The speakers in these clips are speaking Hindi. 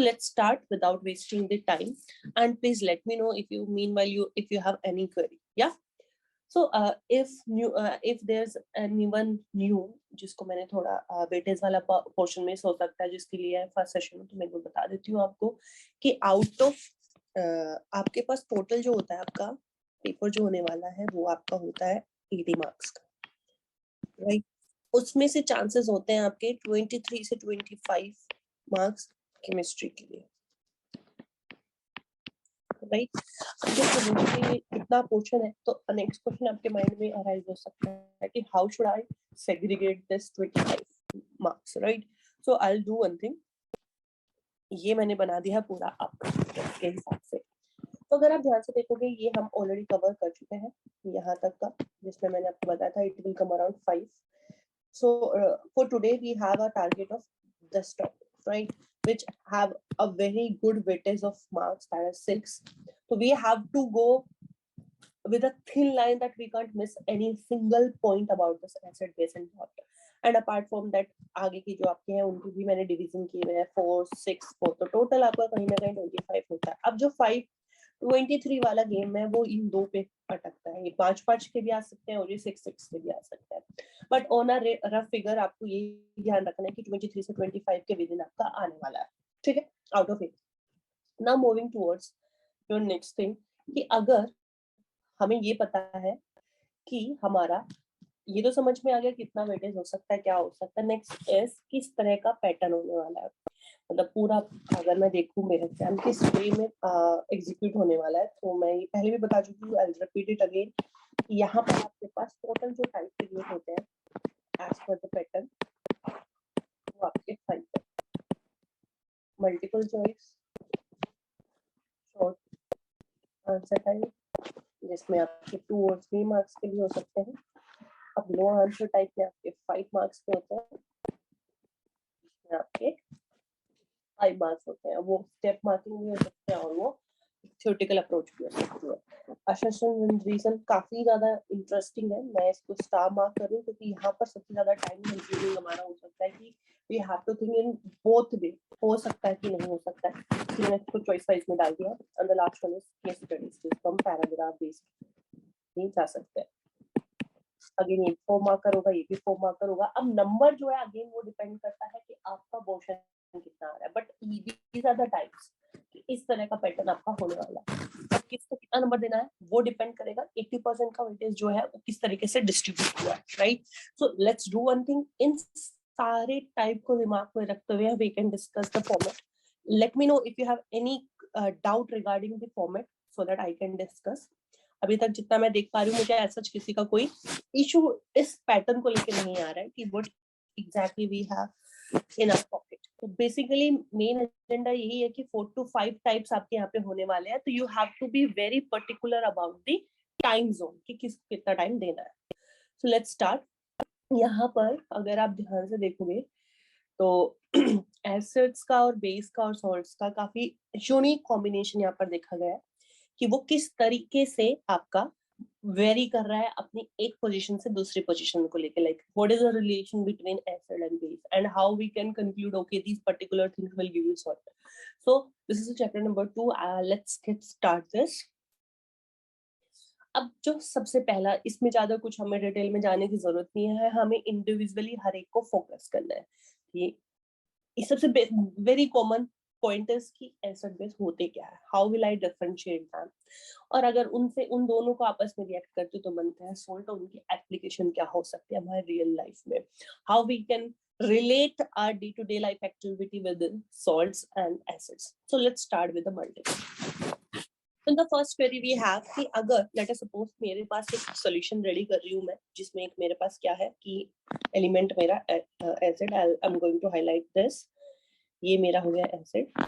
let's start without wasting the time, and please let me know if you meanwhile if you have any query. Yeah. So if there's anyone new जिसको मैंने थोड़ा वेटेज वाला पोर्शन में हो सकता है जिसके लिए फर्स्ट सेशन में, तो मैं वो बता देती हूँ आपको कि आउट ऑफ आपके पास टोटल जो होता है आपका पेपर जो होने वाला है वो आपका होता है 80 मार्क्स का, राइट। उसमें से चांसेस होते हैं आपके 23 से 25 मार्क्स केमिस्ट्री के लिए, राइट। कितना पोर्शन है, तो नेक्स्ट क्वेश्चन आपके माइंड में अराइज हो सकता है कि how should I segregate this 25 marks, right. So I will do one thing, ये मैंने बना दिया पूरा आपके हिसाब से। तो अगर आप ध्यान से देखोगे ये हम ऑलरेडी कवर कर चुके हैं यहाँ तक का, जिसमें मैंने आपको बताया था it will come around 5. So for today we have a target of this topic, right, which have a very good weightage of marks, that is 6. So we have to go with a thin line that we can't miss any single point about this acid base and water. And apart from that आगे की जो आपके हैं उनकी भी मैंने डिवीजन किए हुए हैं 4, 6, 4, तो टोटल आपका कहीं ना कहीं 25 होता है। अब जो 5-23 वाला गेम है वो इन दो पे अटकता है, ये 5-5 के भी आ सकते हैं और ये 6-6 के भी आ सकते हैं, but on a rough figure आपको ये ध्यान रखना है कि 23 से 25 के विद इन आपका आने वाला है, ठीक है, out of it. Now moving towards your next thing, कि अगर हमें ये पता है कि हमारा ये तो समझ में आ गया कितना वेटेज हो सकता है, क्या हो सकता है, नेक्स्ट इज किस तरह का पैटर्न होने वाला है, मतलब पूरा अगर मैं देखूं मेरे एग्जाम किस वे में एग्जीक्यूट होने वाला है, तो मैं ये पहले भी बता चुकी हूँ, I will repeat it again. यहाँ पर आपके पास टोटल जो टाइप पीरियड होते हैं एज पर द पैटर्न वो आपके 5 है। Multiple choice, short answer type जिसमें आपके 2 और 3 मार्क्स के भी हो सकते हैं। अब नो आंसर टाइप में आपके 5 मार्क्स के होते हैं, जिसमें आपके 5 मार्क्स होते हैं, वो स्टेप मार्किंग भी हो सकते हैं और वो थ्योरेटिकल अप्रोच भी हो सकती है। असर्शन रीजन काफी ज्यादा इंटरेस्टिंग है, मैं इसको स्टार मार्क कर रही हूँ क्योंकि यहाँ पर सबसे ज्यादा टाइम कंज्यूमिंग हमारा हो सकता है कि we have to think in both way, हो सकता है कि नहीं हो सकता है, तो मैंने इसको चॉइस वाइज में डाल दिया। And the last one is case studies, जिसको हम पैराग्राफ बेस्ड नहीं जा सकते हैं। अगेन ये 4 मार्कर होगा, ये भी 4 मार्कर होगा। अब नंबर जो है अगेन वो डिपेंड करता है कि आपका पोर्शन कितना आ रहा है, but these are the types, इस तरह का पैटर्न आपका होने वाला है। अब किसको कितना नंबर देना है वो डिपेंड करेगा, 80% का वेटेज जो है वो किस तरीके से डिस्ट्रीब्यूट हुआ है, right. So let's do one thing, इन सारे टाइप को दिमाग में रखते हुए we can discuss the format. Let me know if you have any doubt regarding the format so that I can discuss. अभी तक जितना मैं देख पा रही हूँ मुझे ऐसा किसी का कोई इशू इस पैटर्न को लेकर नहीं आ रहा है कि what exactly we have in our pocket. तो बेसिकली मेन एजेंडा यही है कि 4 to 5 टाइप्स आपके यहाँ पे होने वाले हैं, तो you have to be very particular about the time zone कि कितना टाइम देना है। So let's start. यहाँ पर अगर आप ध्यान से देखोगे तो एसिड्स का और बेस का और सॉल्ट्स का काफी यूनिक कॉम्बिनेशन यहाँ पर देखा गया है कि वो किस तरीके से आपका वेरी कर रहा है अपनी एक पोजीशन से दूसरी पोजीशन को लेके, like what is the relation between acid and base and how we can conclude okay these particular things will give you salt. So this is chapter number 2, let's get start this. अब जो सबसे पहला, इसमें ज्यादा कुछ हमें डिटेल में जाने की जरूरत नहीं है, हमें इंडिविजुअली हर एक को फोकस करना है। ये सबसे वेरी कॉमन पॉइंट है कि एसिड बेस होते क्या है, how will I differentiate them, और अगर उनसे उन दोनों को आपस में रिएक्ट करते तो बनता है सॉल्ट, और उनकी एप्लीकेशन क्या हो सकती है हमारे रियल लाइफ में, how we can relate our day-to-day life activity with salts and acids. So let's start with the multiple. In the first query we have कि अगर let us suppose मेरे पास एक solution ready कर रही हूँ मैं, जिसमें एक मेरे पास क्या है कि एलिमेंट मेरा acid, I'm going to highlight this, ये मेरा हो गया acid,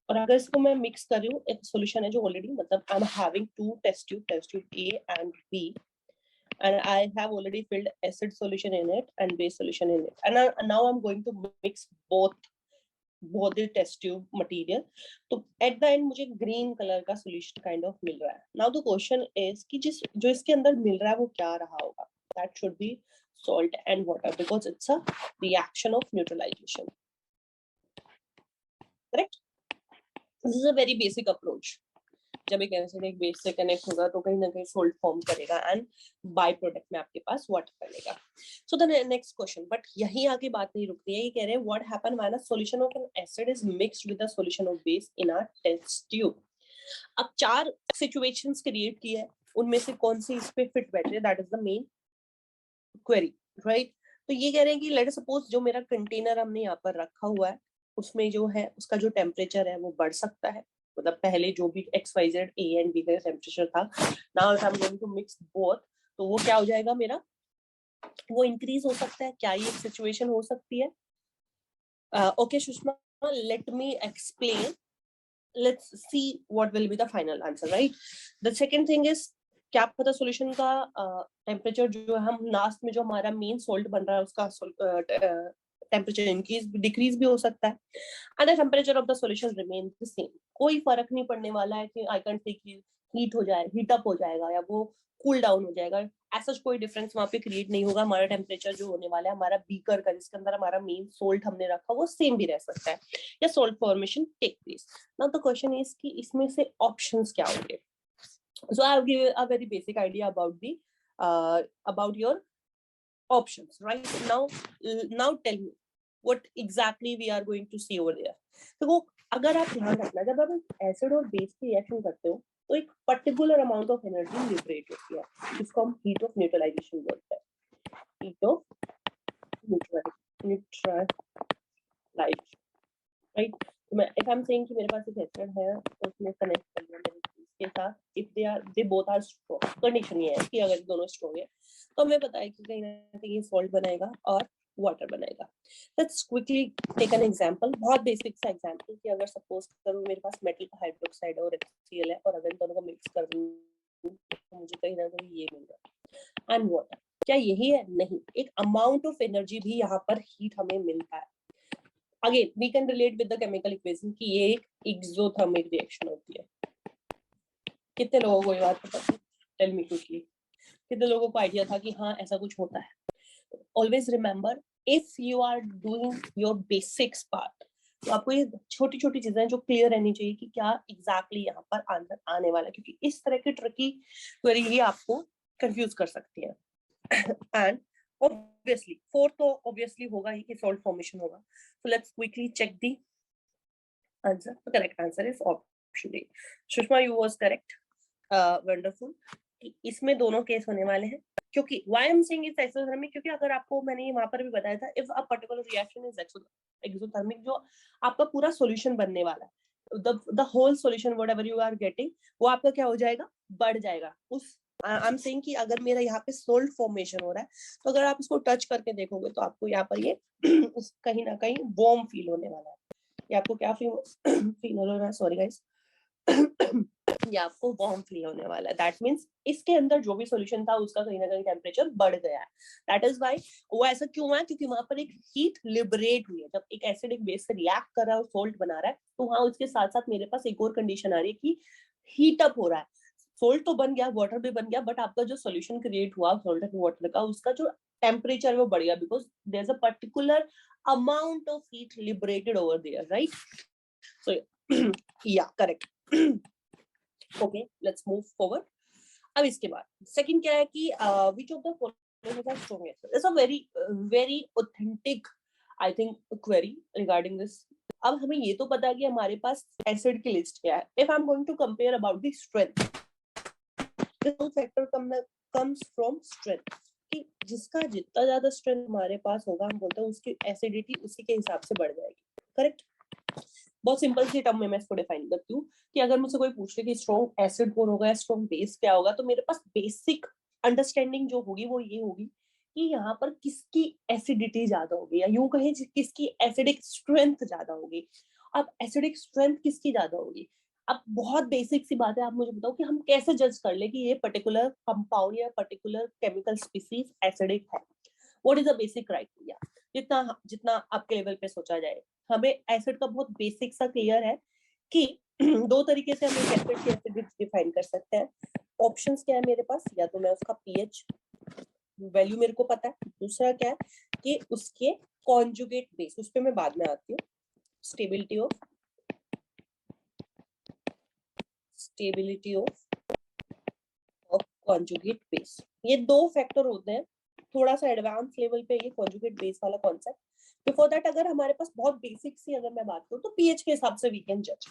और अगर इसको मैं मिक्स कर रही हूँ, एक सॉल्यूशन है जो ऑलरेडी, मतलब I am having 2 test tube A and B, and I have already filled acid solution in it and base solution in it, and now I'm going to mix both the test tube material. तो at the end मुझे green color का solution kind of मिल रहा है. Now the question is कि जो इसके अंदर मिल रहा है वो क्या रहा होगा? That should be salt and water because it's a reaction of neutralization. Correct? This is a very basic approach. जब एक एसिड एक बेस से कनेक्ट होगा तो कहीं ना कहीं सोल्ट फॉर्म करेगा एंड बाय प्रोडक्ट में आपके पास वाटर बनेगा। So the next question, but यही आगे बात नहीं रुकती है, ये कह रहे हैं what happen when a solution of an acid is mixed with a solution of base in a test tube. अब 4 सिचुएशंस क्रिएट की है, उनमें से कौन सी इस पे फिट बैठ रही है, that is the main query, right. तो ये कह रहे हैं कि लेट सपोज जो मेरा कंटेनर हमने यहाँ पर रखा हुआ है उसमें जो है उसका जो टेम्परेचर है वो बढ़ सकता है, मतलब पहले जो भी XYZ A एंड B का टेम्परेचर था, now if I am going to mix both, तो वो क्या हो जाएगा मेरा, वो इंक्रीज हो सकता है। क्या ये एक सिचुएशन हो सकती है? Okay Sushma, let me explain, let's see what will be the final answer, right? The second thing is, क्या पता सॉल्यूशन का टेम्परेचर जो हम लास्ट में जो हमारा मेन सोल्ट बन रहा है उसका टेम्परेचर इंक्रीज डिक्रीज भी हो सकता है, and the temperature of the solution remain the same. कोई फर्क नहीं पड़ने वाला है कि आई कैन टेक हीट हो जाए, हीट अप हो जाएगा या वो कूल डाउन हो जाएगा, ऐसा कोई डिफरेंस वहां पे क्रिएट नहीं होगा। हमारा टेम्परेचर जो होने वाला है हमारा बीकर का जिसके अंदर हमारा मेन सोल्ट हमने रखा वो सेम भी रह सकता है या salt formation take place. Now the question is कि इसमें से ऑप्शंस क्या होंगे। So I will give a very basic idea about your options right now tell me what exactly we are going to see over there। देखो अगर आप ध्यान रखना, जब आप एसिड और बेस की रिएक्शन करते हो तो एक particular amount of energy liberate होती है जिसको हम हीट ऑफ न्यूट्रलाइजेशन बोलते हैं, हीट ऑफ न्यूट्रलाइजेशन, राइट। तो मैं इफ आई एम सेइंग कि मेरे पास एक एसिड है तो उसने कनेक्ट कर दिया मेरे के साथ, if they both are strong, condition ये है कि अगर दोनों स्ट्रांग है तो हमें पता है कि कहीं ना कहीं सॉल्ट बनाएगा और वाटर बनाएगा। Let's quickly take an example, बहुत बेसिक सा एग्जांपल कि अगर सपोज करो मेरे पास मेटल का हाइड्रोक्साइड और HCl है और अगर दोनों को मिक्स कर दूं तो मुझे कहीं ना कहीं ये मिल रहा है एंड वाटर। क्या यही है? नहीं, एक अमाउंट ऑफ एनर्जी भी यहाँ पर हीट हमें मिलता है। Again we can relate with the chemical equation कि ये एक एक्सोथर्मिक रिएक्शन होती है। कितने लोगों को ये बात पता थी? टेल मी क्विकली, कितने लोगों को आइडिया था कि हाँ ऐसा कुछ होता है? Always remember if you are doing your basics part, तो आपको ये छोटी छोटी चीजें जो क्लियर रहनी चाहिए कि क्या एग्जैक्टली यहाँ पर आंसर आने वाला है, क्योंकि इस तरह की ट्रिकी क्वेरी ही आपको कंफ्यूज कर सकती है। एंड obviously फोर्थ तो ऑब्वियसली होगा ही कि सॉल्ट फॉर्मेशन होगा। So let's quickly check the answer. The correct answer is option D. Sushma you was correct, wonderful. इसमें दोनों केस होने वाले हैं, क्योंकि why I am saying it's exothermic, क्योंकि अगर आपको मैंने वहां पर भी बताया था if a particular reaction is exothermic, जो आपका पूरा सॉल्यूशन बनने वाला है, the whole solution whatever you are getting, वो आपका क्या हो जाएगा, बढ़ जाएगा। उस आई एम सेइंग कि अगर मेरा यहाँ पे सोल्ट फॉर्मेशन हो रहा है तो अगर आप इसको टच करके देखोगे तो आपको यहाँ पर ये कहीं ना कहीं वार्म फील होने वाला है। ये आपको क्या फील हो रहा है, सॉरी गाइस, ये आपको वार्म फील होने वाला है। दैट मींस इसके अंदर जो भी सॉल्यूशन था उसका कहीं ना कहीं टेम्परेचर बढ़ गया है। दैट इज व्हाई वो ऐसा क्यों हुआ है, क्योंकि वहां पर एक हीट लिबरेट हुई है। जब एक एसिड एक बेस से रिएक्ट कर रहा है और सोल्ट बना रहा है तो वहां उसके साथ साथ मेरे पास एक और कंडीशन आ रही है कि हीट अप हो रहा है। सोल्ट तो बन गया, वाटर भी बन गया, बट आपका जो सॉल्यूशन क्रिएट हुआ सोल्ट एंड वाटर का, उसका जो टेम्परेचर वो बढ़ गया, because there is a particular amount of heat liberated over there, right? So yeah, correct. Okay, let's move forward. अब इसके बाद सेकंड क्या है कि which of the following is the strongest? It's a very authentic I think query regarding this. अब हमें ये तो पता है कि हमारे पास एसिड की लिस्ट क्या है। If I'm going to compare about the strength, this factor comes from strength, कि जिसका जितना ज्यादा स्ट्रेंथ हमारे पास होगा हम बोलते हैं उसकी एसिडिटी उसी के हिसाब से बढ़ जाएगी, करेक्ट। बहुत सिंपल सी टर्म में मैं इसको डिफाइन करती हूँ कि अगर मुझसे कोई पूछ ले कि स्ट्रॉन्ग एसिड कौन होगा या स्ट्रॉन्ग बेस क्या होगा, तो मेरे पास बेसिक अंडरस्टैंडिंग जो होगी वो ये होगी कि यहाँ पर किसकी एसिडिटी ज्यादा होगी, या यूं कहें किसकी एसिडिक स्ट्रेंथ ज्यादा होगी। अब एसिडिक स्ट्रेंथ किसकी ज्यादा होगी, अब बहुत बेसिक सी बात है, आप मुझे बताओ कि हम कैसे जज कर ले कि ये पर्टिकुलर कंपाउंड या पर्टिकुलर केमिकल स्पीसीज एसिडिक है। What is the basic criteria, जितना जितना आपके लेवल पे सोचा जाए। हमें एसिड का बहुत बेसिक सा क्लियर है कि दो तरीके से हम एक एसिड की एसिडिटी डिफाइन कर सकते हैं। ऑप्शंस क्या है मेरे पास, या तो मैं उसका पीएच वैल्यू मेरे को पता है, दूसरा क्या है कि उसके कॉन्जुगेट बेस, उस पे मैं बाद में आती हूँ, stability of stability of conjugate base. ये दो फैक्टर होते हैं, थोड़ा सा एडवांस लेवल पे ये कॉन्जुगेट बेस वाला कॉन्सेप्ट। बिफोर दैट अगर हमारे पास बहुत बेसिक सी अगर मैं बात करूँ तो पीएच के हिसाब से वी कैन जज।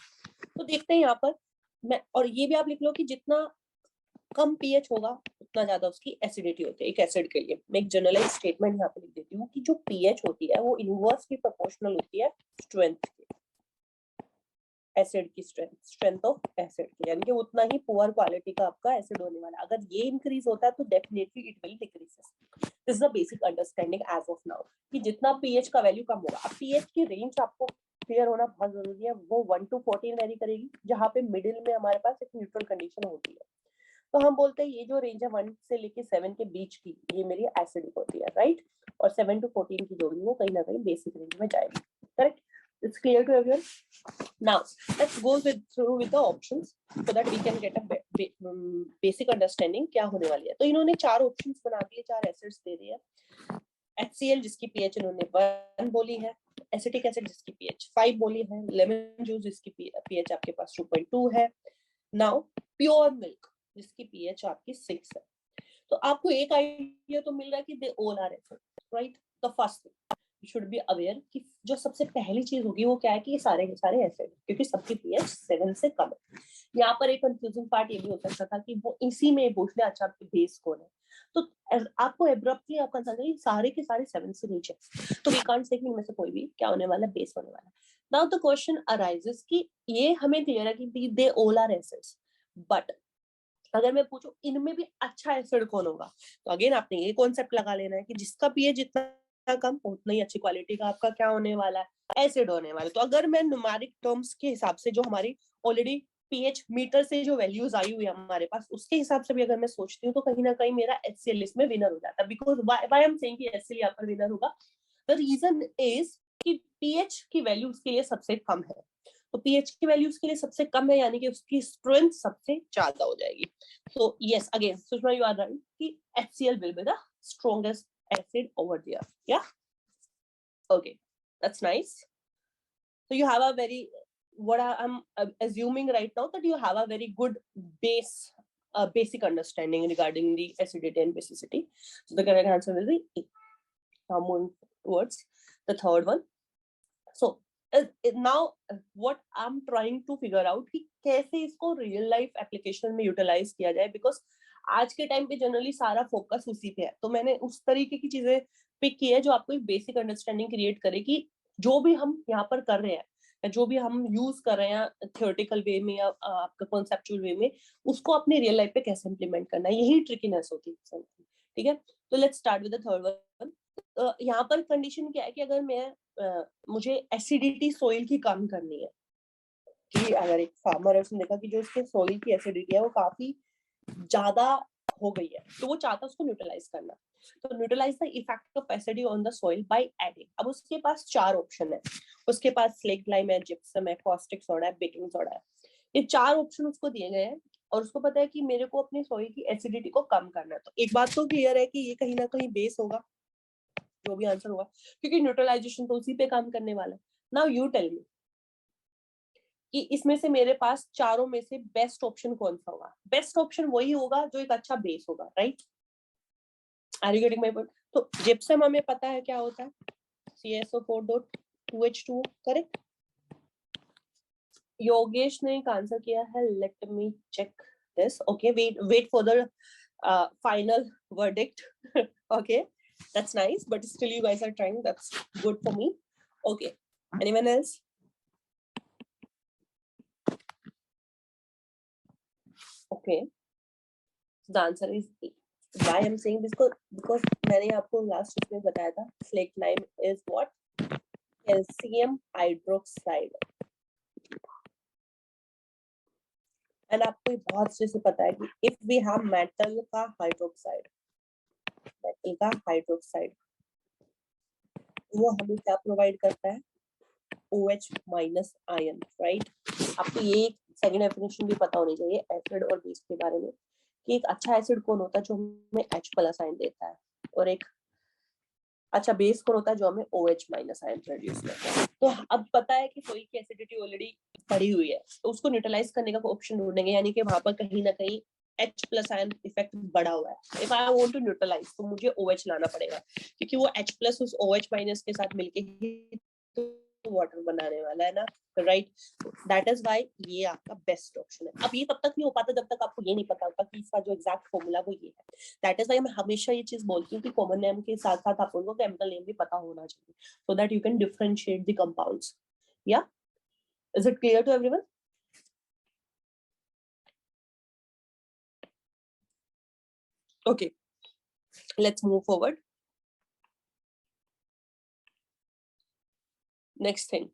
तो देखते हैं यहाँ पर मैं, और ये भी आप लिख लो कि जितना कम पीएच होगा उतना ज्यादा उसकी एसिडिटी होती है एक एसिड के लिए। मैं एक जनरलाइज स्टेटमेंट यहाँ पे लिख देती हूँ कि जो पीएच होती है वो इनवर्सली प्रोपोर्शनल होती है स्ट्रेंथ के, एसिड की स्ट्रेंथ ऑफ एसिड की, यानी कि उतना ही पुअर क्वालिटी का आपका एसिड होने वाला। अगर ये इंक्रीज होता है तो definitely it will decrease. This is the basic understanding as of now कि जितना पीएच का वैल्यू कम होगा। अब पीएच की रेंज आपको क्लियर होना बहुत जरूरी है, वो 1 to 14 वेरी करेगी, जहाँ पे मिडिल में हमारे पास एक न्यूट्रल कंडीशन होती है। तो हम बोलते हैं ये जो रेंज है 1 से लेके 7 के बीच की, ये मेरी एसिडिक होती है, राइट। और 7 to 14 की जो भी वो कहीं ना कहीं बेसिक रेंज में जाएगी, correct. It's clear to everyone. Now let's go through with the options so that we can get a basic understanding क्या होने वाली है। तो इन्होंने 4 ऑप्शंस बना दिए, 4 एसिड्स दे दिए। HCl जिसकी पीएच इन्होंने 1 बोली है, एसिटिक एसिड जिसकी पीएच 5 बोली है, लेमन जूस जिसकी पीएच आपके पास 2.2 है। नाउ प्योर मिल्क जिसकी पीएच आपकी 6 है। तो आपको एक आइडिया तो मिल रहा है कि they all are acid, right. The first you should be aware कि जो सबसे पहली चीज होगी वो क्या है कि ये सारे के सारे एसिड, क्योंकि सबकी पीएच 7 से कम है। यहाँ पर एक कंफ्यूजिंग पार्ट ये भी हो सकता था कि वो इसी में पूछ ले अच्छा आपके बेस कौन है, तो आपको एब्रप्टली आपका आंसर है सारे के सारे 7 से नीचे, तो वी कांट से कि इनमें से कोई भी क्या होने वाला है, बेस होने वाला है। नाउ द क्वेश्चन अराइजेस कि ये हमें क्लियर है कि they all are acids, but अगर मैं पूछूं इनमें भी अच्छा एसिड कौन होगा, तो अगेन आपने ये कॉन्सेप्ट लगा लेना है कि जिसका पीएच जितना कम उतना ही अच्छी क्वालिटी का आपका क्या होने वाला है, एसिड होने वाला है। तो अगर मैं न्यूमेरिक टर्म्स के हिसाब से जो हमारी ऑलरेडी पीएच मीटर से जो वैल्यूज आई हुई है हमारे पास, उसके हिसाब से भी अगर मैं सोचती हूँ तो कहीं ना कहीं मेरा HCl इसमें विनर हो जाता है। Because why I am saying कि HCl यहाँ पर विनर होगा, द रीजन इज कि पीएच की वैल्यू उसके लिए सबसे कम है। तो पीएच की वैल्यू उसके लिए सबसे कम है, यानी कि उसकी स्ट्रेंथ सबसे ज्यादा हो जाएगी। So yes, again, Sushma, you are right. HCl will be the strongest acid over there. Yeah. Okay, that's nice. So you have a very, what I'm assuming right now that you have a very good basic understanding regarding the acidity and basicity. So the correct answer will be E. Now moving towards the third one. So now what I'm trying to figure out कि कैसे इसको real life application में utilize किया जाए, because आज के टाइम पे जनरली सारा फोकस उसी पे है। तो मैंने उस तरीके की चीजें पिक की है जो आपको एक बेसिक अंडरस्टैंडिंग क्रिएट करे कि जो भी हम यहाँ पर कर रहे हैं या जो भी हम यूज कर रहे हैं थियोरेटिकल वे में या आपका कॉन्सेप्चुअल वे में, उसको अपने रियल लाइफ पे कैसे इंप्लीमेंट करना है, यही ट्रिकीनेस होती है। ठीक है, तो let's start with the third one. यहाँ पर कंडीशन क्या है कि अगर मैं मुझे एसिडिटी सोइल की कम करनी है, कि अगर एक फार्मर है उसने देखा कि जो उसके सोइल की एसिडिटी है वो काफी ज्यादा हो गई है, तो वो चाहता है उसको न्यूट्रलाइज करना। तो neutralise the effect of acidity on the soil by adding. अब उसके पास 4 ऑप्शन है, उसके पास स्लेक्ट लाइम है, जिप्सम है, कॉस्टिक सोडा है, बेकिंग सोडा है। ये 4 ऑप्शन उसको दिए गए हैं और उसको पता है कि मेरे को अपनी सॉइल की एसिडिटी को कम करना है। तो एक बात तो क्लियर है कि ये कहीं ना कहीं बेस होगा, जो भी आंसर होगा, क्योंकि न्यूट्रलाइजेशन तो उसी पे काम करने वाला है। नाउ यू टेल मी कि इसमें से मेरे पास चारों में से बेस्ट ऑप्शन कौन सा होगा। बेस्ट ऑप्शन वही होगा जो एक अच्छा बेस होगा, right. Are you getting my point? तो जिप्सम हमें पता है क्या होता है, CSO4.2H2, करेक्ट। योगेश ने एक आंसर किया है, let me check this. Okay, wait for the final verdict. Okay, that's nice, but still you guys are trying, that's good for me. Okay, anyone else? Okay, the answer is A. Why I'm saying this, because मैंने आपको लास्ट में बताया था flake lime is what, calcium hydroxide, and आपको बहुत अच्छे से पता है कि if we have metal का हाइड्रोक्साइड वो हमें क्या प्रोवाइड करता है, OH माइनस आयन, राइट। आपको ये सेकंड डेफिनेशन भी पता होनी चाहिए एसिड और बेस के बारे में, कि एक अच्छा एसिड कौन होता है जो हमें H प्लस आयन देता है, और एक अच्छा बेस कौन होता है जो हमें OH माइनस आयन प्रोड्यूस करता है। तो अब पता है कि सॉइल की एसिडिटी ऑलरेडी पड़ी हुई है, तो उसको न्यूट्रलाइज करने का ऑप्शन ढूंढेंगे, यानी कि वहां पर कहीं ना कहीं H प्लस आयन इफेक्ट बढ़ा हुआ है। If I want to neutralise तो मुझे OH लाना पड़ेगा, क्योंकि वो H प्लस उस OH माइनस के साथ मिलके ही तो वाटर बनाने वाला है ना, राइट? दैट इज व्हाई ये आपका बेस्ट ऑप्शन है। अब ये तब तक नहीं हो पाता जब तक आपको ये नहीं पता होता कि इसका जो एग्जैक्ट फॉर्मूला वो ये है। दैट इज व्हाई मैं हमेशा ये चीज बोलती हूँ कि कॉमन नेम के साथ साथ आपको केमिकल नेम भी पता होना चाहिए, so that you can differentiate the compounds. Yeah is it clear to everyone? Okay, let's move forward. Next thing.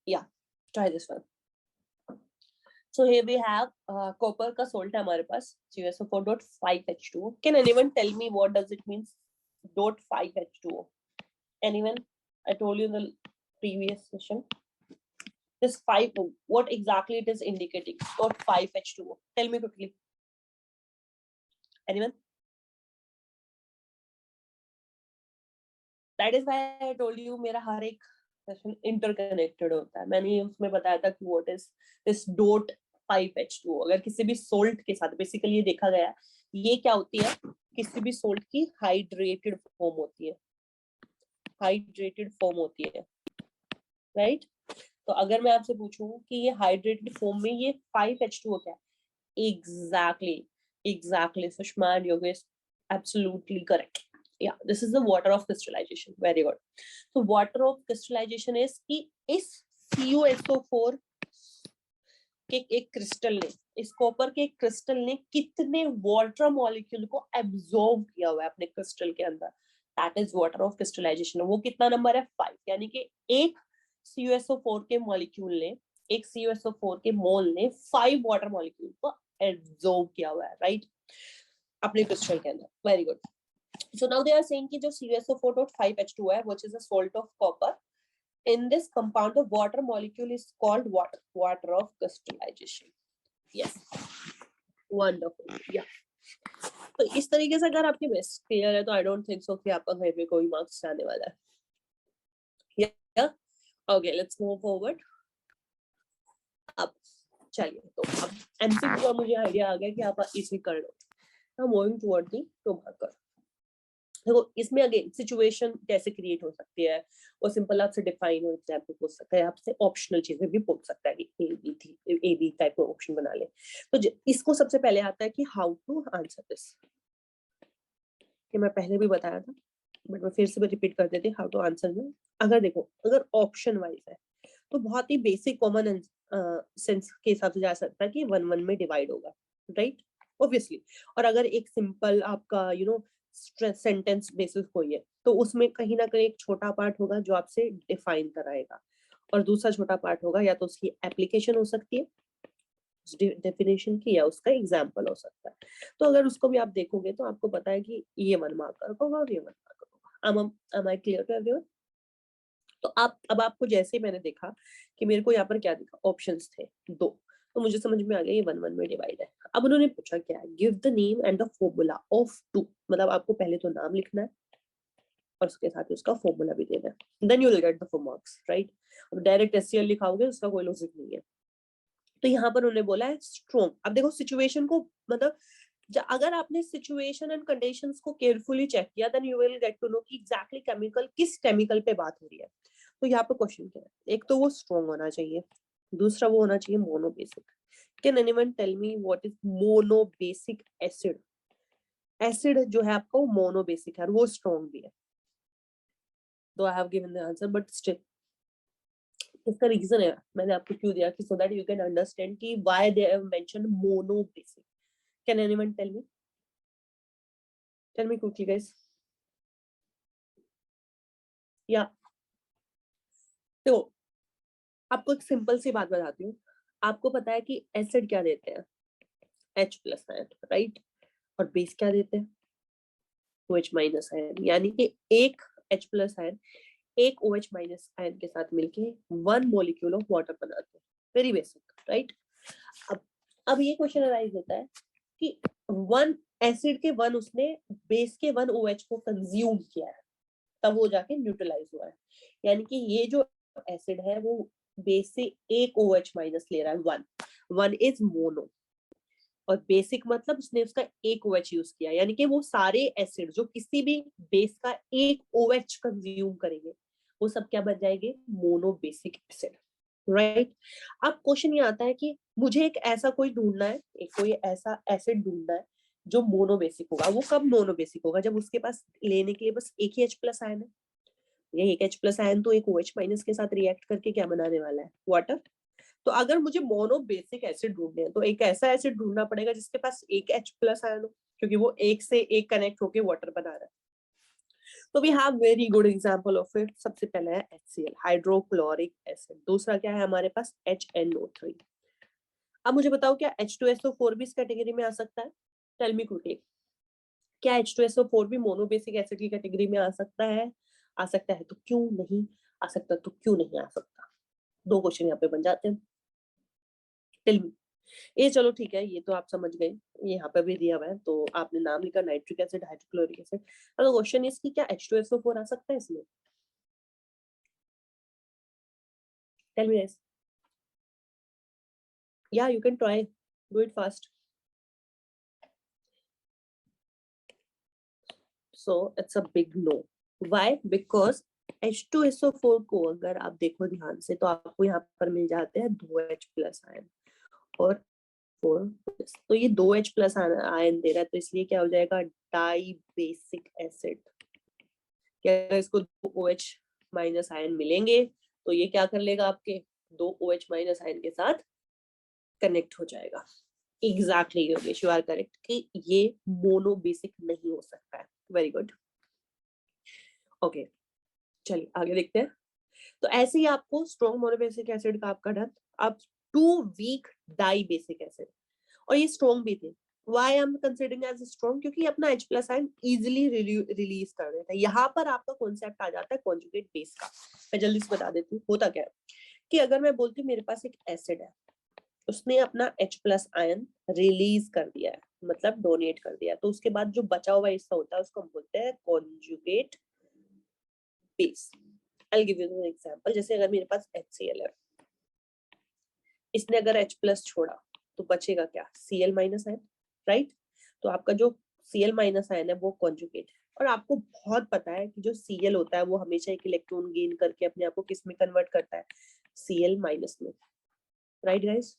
Yeah, try this one. So here we have copper का salt है हमारे पास, CuSO4.5H2O. Can anyone tell me what does it mean? .5H2O. Anyone? I told you in the previous session. This 5, what exactly it is indicating? .5H2O. Tell me quickly. Anyone? That is why I told you मेरा हर एक सेशन इंटरकनेक्टेड होता है। मैंने उसमें बताया था कि व्हाट इज दिस .5H2O। अगर किसी भी सोल्ट के साथ, बेसिकली ये देखा गया ये क्या होती है, किसी भी सोल्ट की हाइड्रेटेड फॉर्म होती है, हाइड्रेटेड फॉर्म होती है, राइट? तो अगर मैं आपसे पूछूं कि ये हाइड्रेटेड फॉर्म में ये 5H2O क्या है, exactly Sushma and Yogesh, absolutely correct. Yeah, this is the water of crystallization. Very good. So water of crystallization is कि इस CuSO4 के एक क्रिस्टल ने, इस कॉपर के एक क्रिस्टल ने कितने वाटर मॉलिक्यूल को एब्जॉर्ब किया हुआ है अपने क्रिस्टल के अंदर, that is water of crystallisation. वो कितना नंबर है? 5। यानी कि एक CuSO4 के मॉलिक्यूल ने, एक CuSO4 के मोल ने 5 वाटर मॉलिक्यूल को एब्जॉर्ब किया हुआ है, राइट, अपने क्रिस्टल के अंदर। Very good. So now they are saying कि जो CuSO4.5H2O है, which is a salt of copper, in this compound the water molecule is called water of crystallization. Yes, wonderful. Yeah. तो इस तरीके से अगर आपके बेस क्लियर है तो आई डोंट थिंक सो कि आपका घर पे कोई मार्क्स आने वाला है। Yeah? Okay, let's move forward. अब चलिए, तो अब एमसीक्यू का मुझे आइडिया आ गया कि आप इसी कर लो। Now moving toward the 2 marker. देखो इसमें अगेन सिचुएशन कैसे क्रिएट हो सकती है, वो सिंपल आपसे डिफाइन हो, एग्जांपल पूछ सकता है, आपसे ऑप्शनल चीजें भी पूछ सकता है कि ए बी टाइप का ऑप्शन बना ले। तो इसको सबसे पहले आता है कि हाउ टू आंसर दिस, कि मैं पहले भी बताया था बट मैं फिर से भी रिपीट कर देती हूँ हाउ टू आंसर में। अगर देखो, अगर ऑप्शन वाइज है तो बहुत ही बेसिक कॉमन सेंस के हिसाब से जा सकता है कि 1 1 में डिवाइड होगा, राइट, ऑब्वियसली। और अगर एक सिंपल आपका सेंटेंस बेसिस कोई है तो उसमें कहीं ना कहीं एक छोटा पार्ट होगा जो आपसे डिफाइन कराएगा, और दूसरा छोटा पार्ट होगा या तो उसकी एप्लीकेशन हो सकती है डेफिनेशन की, या उसका एग्जाम्पल हो सकता है। तो अगर उसको भी आप देखोगे तो आपको पता है कि ये 1 मार्कर होगा और ये 1 मार्कर होगा। am I clear to everyone? तो आप अब आपको जैसे मैंने देखा कि मेरे को यहाँ पर क्या दिखा, ऑप्शंस थे 2, तो मुझे समझ में आ गया ये 1 1 में डिवाइड है। अब उन्होंने पूछा क्या है, give the name and the formula of 2, मतलब आपको पहले तो नाम लिखना है और उसके साथ ही उसका फॉर्मूला भी देना है, then you will get the 4 marks, right. अब डायरेक्ट एससीएल लिखाओगे उसका कोई लॉजिक नहीं है। तो यहाँ पर उन्होंने बोला है स्ट्रॉन्ग। अब देखो सिचुएशन को, मतलब अगर आपने सिचुएशन एंड कंडीशंस को केयरफुली चेक किया then you will get to know कि एग्जैक्टली केमिकल किस केमिकल पे बात हो रही है। तो यहाँ पे क्वेश्चन क्या है, एक तो वो स्ट्रॉन्ग होना चाहिए, दूसरा वो होना चाहिए monobasic. Can anyone tell me what is monobasic acid? Acid जो है आपका वो मोनोबेसिक है और वो स्ट्रॉन्ग भी है। तो I have given the answer but still इसका रीजन है मैंने आपको क्यों दिया कि so that you can understand कि why they have mentioned monobasic. Can anyone tell me? Tell me quickly guys. या तो आपको एक सिंपल सी बात बताती हूँ, आपको पता है कि एसिड क्या देते हैं, H प्लस आयन, राइट, और बेस क्या देते हैं, OH माइनस आयन। यानी कि एक H प्लस आयन एक OH माइनस आयन के साथ मिलके 1 मॉलिक्यूल ऑफ वाटर बनाते हैं। Very basic, right. अब ये क्वेश्चन अराइज होता है कि 1 एसिड के 1 उसने बेस के 1 OH को कंज्यूम किया है, तब वो जाके न्यूट्रलाइज हुआ है। यानी कि ये जो एसिड है वो बेस से एक OH माइनस ले रहा है, वन इज मोनो, और बेसिक मतलब उसने उसका एक OH यूज किया, यानी कि वो सारे एसिड जो किसी भी बेस का एक OH कंज्यूम करेंगे वो सब क्या बन जाएंगे, मोनो बेसिक एसिड, राइट। अब क्वेश्चन ये आता है कि मुझे एक ऐसा कोई ढूंढना है, एक कोई ऐसा एसिड ढूंढना है जो मोनो बेसिक होगा। वो कब मोनो बेसिक होगा, जब उसके पास लेने के लिए बस एक ही H प्लस आयन है। ये एक H प्लस आयन तो एक OH माइनस के साथ रिएक्ट करके क्या बनाने वाला है, वाटर। तो अगर मुझे मोनो बेसिक एसिड ढूंढने हैं तो एक ऐसा एसिड ढूंढना पड़ेगा जिसके पास एक H प्लस आयन हो, क्योंकि वो एक से एक कनेक्ट होके वाटर बना रहा है। तो we have very good example of it. सबसे पहला है HCl, हाइड्रोक्लोरिक एसिड। दूसरा क्या है हमारे पास, HNO3। अब मुझे बताओ क्या H2SO4 भी इस कैटेगरी में आ सकता है? टेल मी क्विकली, क्या H2SO4 भी मोनो बेसिक एसिड की कैटेगरी में आ सकता है? आ सकता है, तो क्यों नहीं आ सकता? तो क्यों नहीं आ सकता? दो क्वेश्चन यहाँ पे बन जाते हैं। Tell me. ये चलो ठीक है, ये तो आप समझ गए, ये यहाँ पे भी दिया हुआ है तो आपने नाम लिखा नाइट्रिक एसिड, हाइड्रोक्लोरिक एसिड। अब क्वेश्चन इज कि क्या H2SO4 आ सकता है इसमें? Tell me guys. Yeah you can try, do it fast. So it's a big no. Why? Because H2SO4 को अगर आप देखो ध्यान से तो आपको यहाँ पर मिल जाते हैं 2H प्लस आयन और 4, तो ये 2H प्लस आयन दे रहा है, तो इसलिए क्या हो जाएगा, डाई बेसिक एसिड। क्या इसको 2OH माइनस आयन मिलेंगे तो ये क्या कर लेगा, आपके 2OH माइनस आयन के साथ कनेक्ट हो जाएगा। Exactly Yogesh, you are correct कि ये मोनो बेसिक नहीं हो सकता है। वेरी गुड, ओके चलिए आगे देखते हैं। तो ऐसे ही आपको स्ट्रॉन्ग मोनोबेसिक एसिड का आपका डन। अब two weak dibasic acid, और ये स्ट्रॉन्ग भी थे। Why I'm considering as strong? क्योंकि अपना H plus ion easily release कर देता है। यहाँ पर आपका कॉन्सेप्ट आ जाता है कॉन्जुगेट बेस का। मैं जल्दी से बता देती हूँ होता क्या है कि अगर मैं बोलती हूँ मेरे पास एक एसिड है, उसने अपना H प्लस आयन रिलीज कर दिया है, मतलब डोनेट कर दिया, तो उसके बाद जो बचा हुआ हिस्सा होता है उसको हम बोलते हैं conjugate base. I'll give you an example। जैसे अगर मेरे पास HCl है, इसने अगर H प्लस छोड़ा तो बचेगा क्या, Cl माइनस आयन, राइट। तो आपका जो Cl माइनस आयन है वो कॉन्जुगेट है, और आपको बहुत पता है कि जो Cl होता है वो हमेशा एक इलेक्ट्रॉन गेन करके अपने आप को किस में कन्वर्ट करता है, Cl माइनस में, राइट गाइस।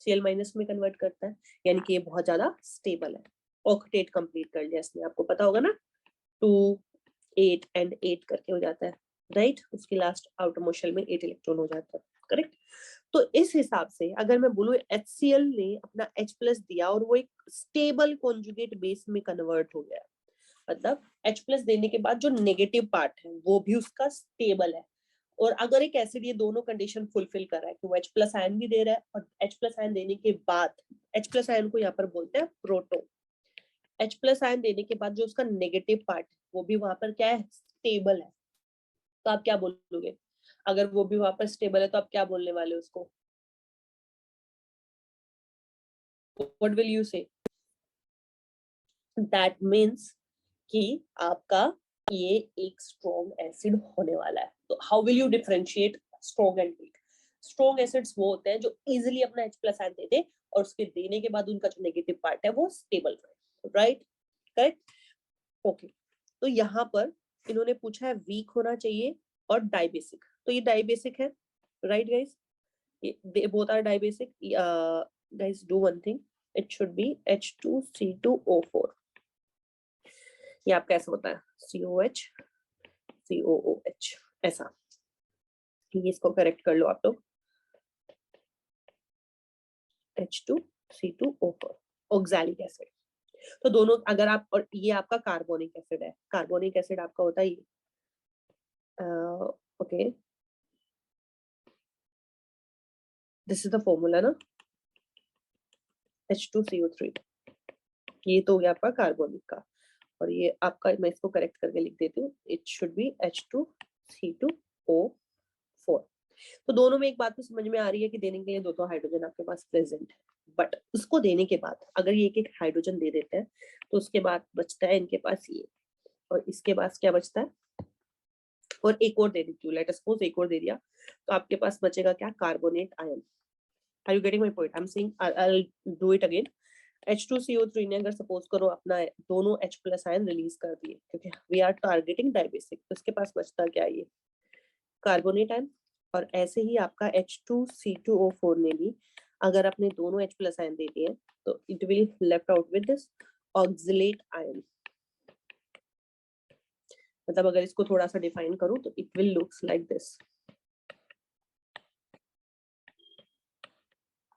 Cl माइनस में कन्वर्ट करता है, यानी कि ये बहुत ज्यादा स्टेबल है। ऑक्टेट कंप्लीट कर लिया इसने, आपको पता होगा ना, 2 8 एंड 8 करके हो जाता है, राइट। उसकी लास्ट आउटर मोशन में 8 इलेक्ट्रॉन हो जाता है, करेक्ट। तो इस हिसाब से अगर मैं बोलूं HCl ने अपना H प्लस दिया और वो एक स्टेबल कॉन्जुगेट बेस में कन्वर्ट हो गया, मतलब H प्लस देने के बाद जो नेगेटिव पार्ट है वो भी उसका स्टेबल है। और अगर एक एसिड ये दोनों कंडीशन फुलफिल कर रहा है कि वो H प्लस आयन भी दे रहा है और H प्लस आयन देने के बाद, H प्लस आयन को यहाँ पर बोलते हैं प्रोटो, H प्लस आयन देने के बाद जो उसका नेगेटिव पार्ट वो भी वहां पर क्या है, स्टेबल है, तो आप क्या बोलोगे? अगर वो भी वहां पर स्टेबल है तो आप क्या बोलने वाले उसको? What will you say? That means कि आपका ये एक स्ट्रॉन्ग एसिड होने वाला है। तो how will you differentiate strong and weak? Strong acids वो होते हैं जो इजीली अपना H प्लस आयन दे दे और उसके देने के बाद उनका जो नेगेटिव पार्ट है वो स्टेबल रहे, राइट, करेक्ट, ओके। तो यहाँ पर इन्होंने पूछा है वीक होना चाहिए और डाइबेसिक, तो ये डाइबेसिक है, right guys, they both are dibasic। Guys do one thing, it should be H2C2O4। ये आपका ऐसा होता है COH COOH ऐसा, ये इसको करेक्ट कर लो आप लोग, H2C2O4 ऑक्सैलिक एसिड। तो दोनों अगर आप, और ये आपका कार्बोनिक एसिड है, कार्बोनिक एसिड आपका होता है ये, okay this is the formula ना, H2CO3, ये तो हो गया आपका कार्बोनिक का, और ये आपका मैं इसको करेक्ट करके लिख देती हूँ, इट शुड बी H2C2O4। तो दोनों में एक बात तो समझ में आ रही है कि देने के लिए दो हाइड्रोजन आपके पास प्रेजेंट है, बट उसको देने के बाद अगर ये एक एक हाइड्रोजन दे देते हैं तो उसके बाद बचता है इनके पास ये, और इसके पास क्या बचता है, और एक और दे देती हूँ, लेट अस सपोज एक और दे दिया, तो आपके पास बचेगा क्या, carbonate ion. Are you getting my point? I am saying, I will do it again. H2CO3 ने अगर सपोज करो अपना दोनों H+ आयन रिलीज कर दिए, क्योंकि वी आर टारगेटिंग डाइबेसिक, तो इसके पास बचता क्या है, ये कार्बोनेट आयन। और ऐसे ही आपका H2C2O4 ने भी अगर अपने दोनों H+ आयन दे दिए, तो it will left out with this oxalate ion. मतलब अगर इसको थोड़ा सा डिफाइन करूं तो it will looks like this.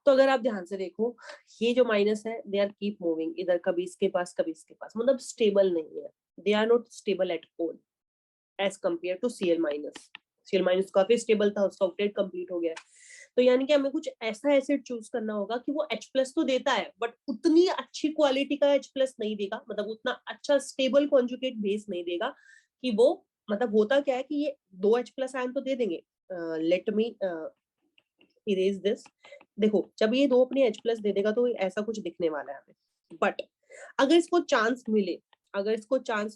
तो अगर आप ध्यान से देखो, ये जो माइनस है, दे आर कीप मूविंग, इधर कभी इसके पास कभी इसके पास, मतलब स्टेबल नहीं है, they are not stable at all as compare to Cl-। Cl- काफी स्टेबल था, उसका ऑक्टेट कंप्लीट हो गया है। तो यानी कि हमें कुछ ऐसा एसिड चूज करना होगा कि वो H+ तो देता है, बट उतनी अच्छी क्वालिटी का H+ नहीं देगा, मतलब उतना अच्छा स्टेबल कॉन्जुगेट बेस नहीं देगा कि वो, मतलब होता क्या है कि ये दो H+ आयन तो दे देंगे। Let me erase this. देखो, जब ये दो अपने H+ दे देगा तो ऐसा कुछ दिखने वाला है हमें, बट अगर इसको चांस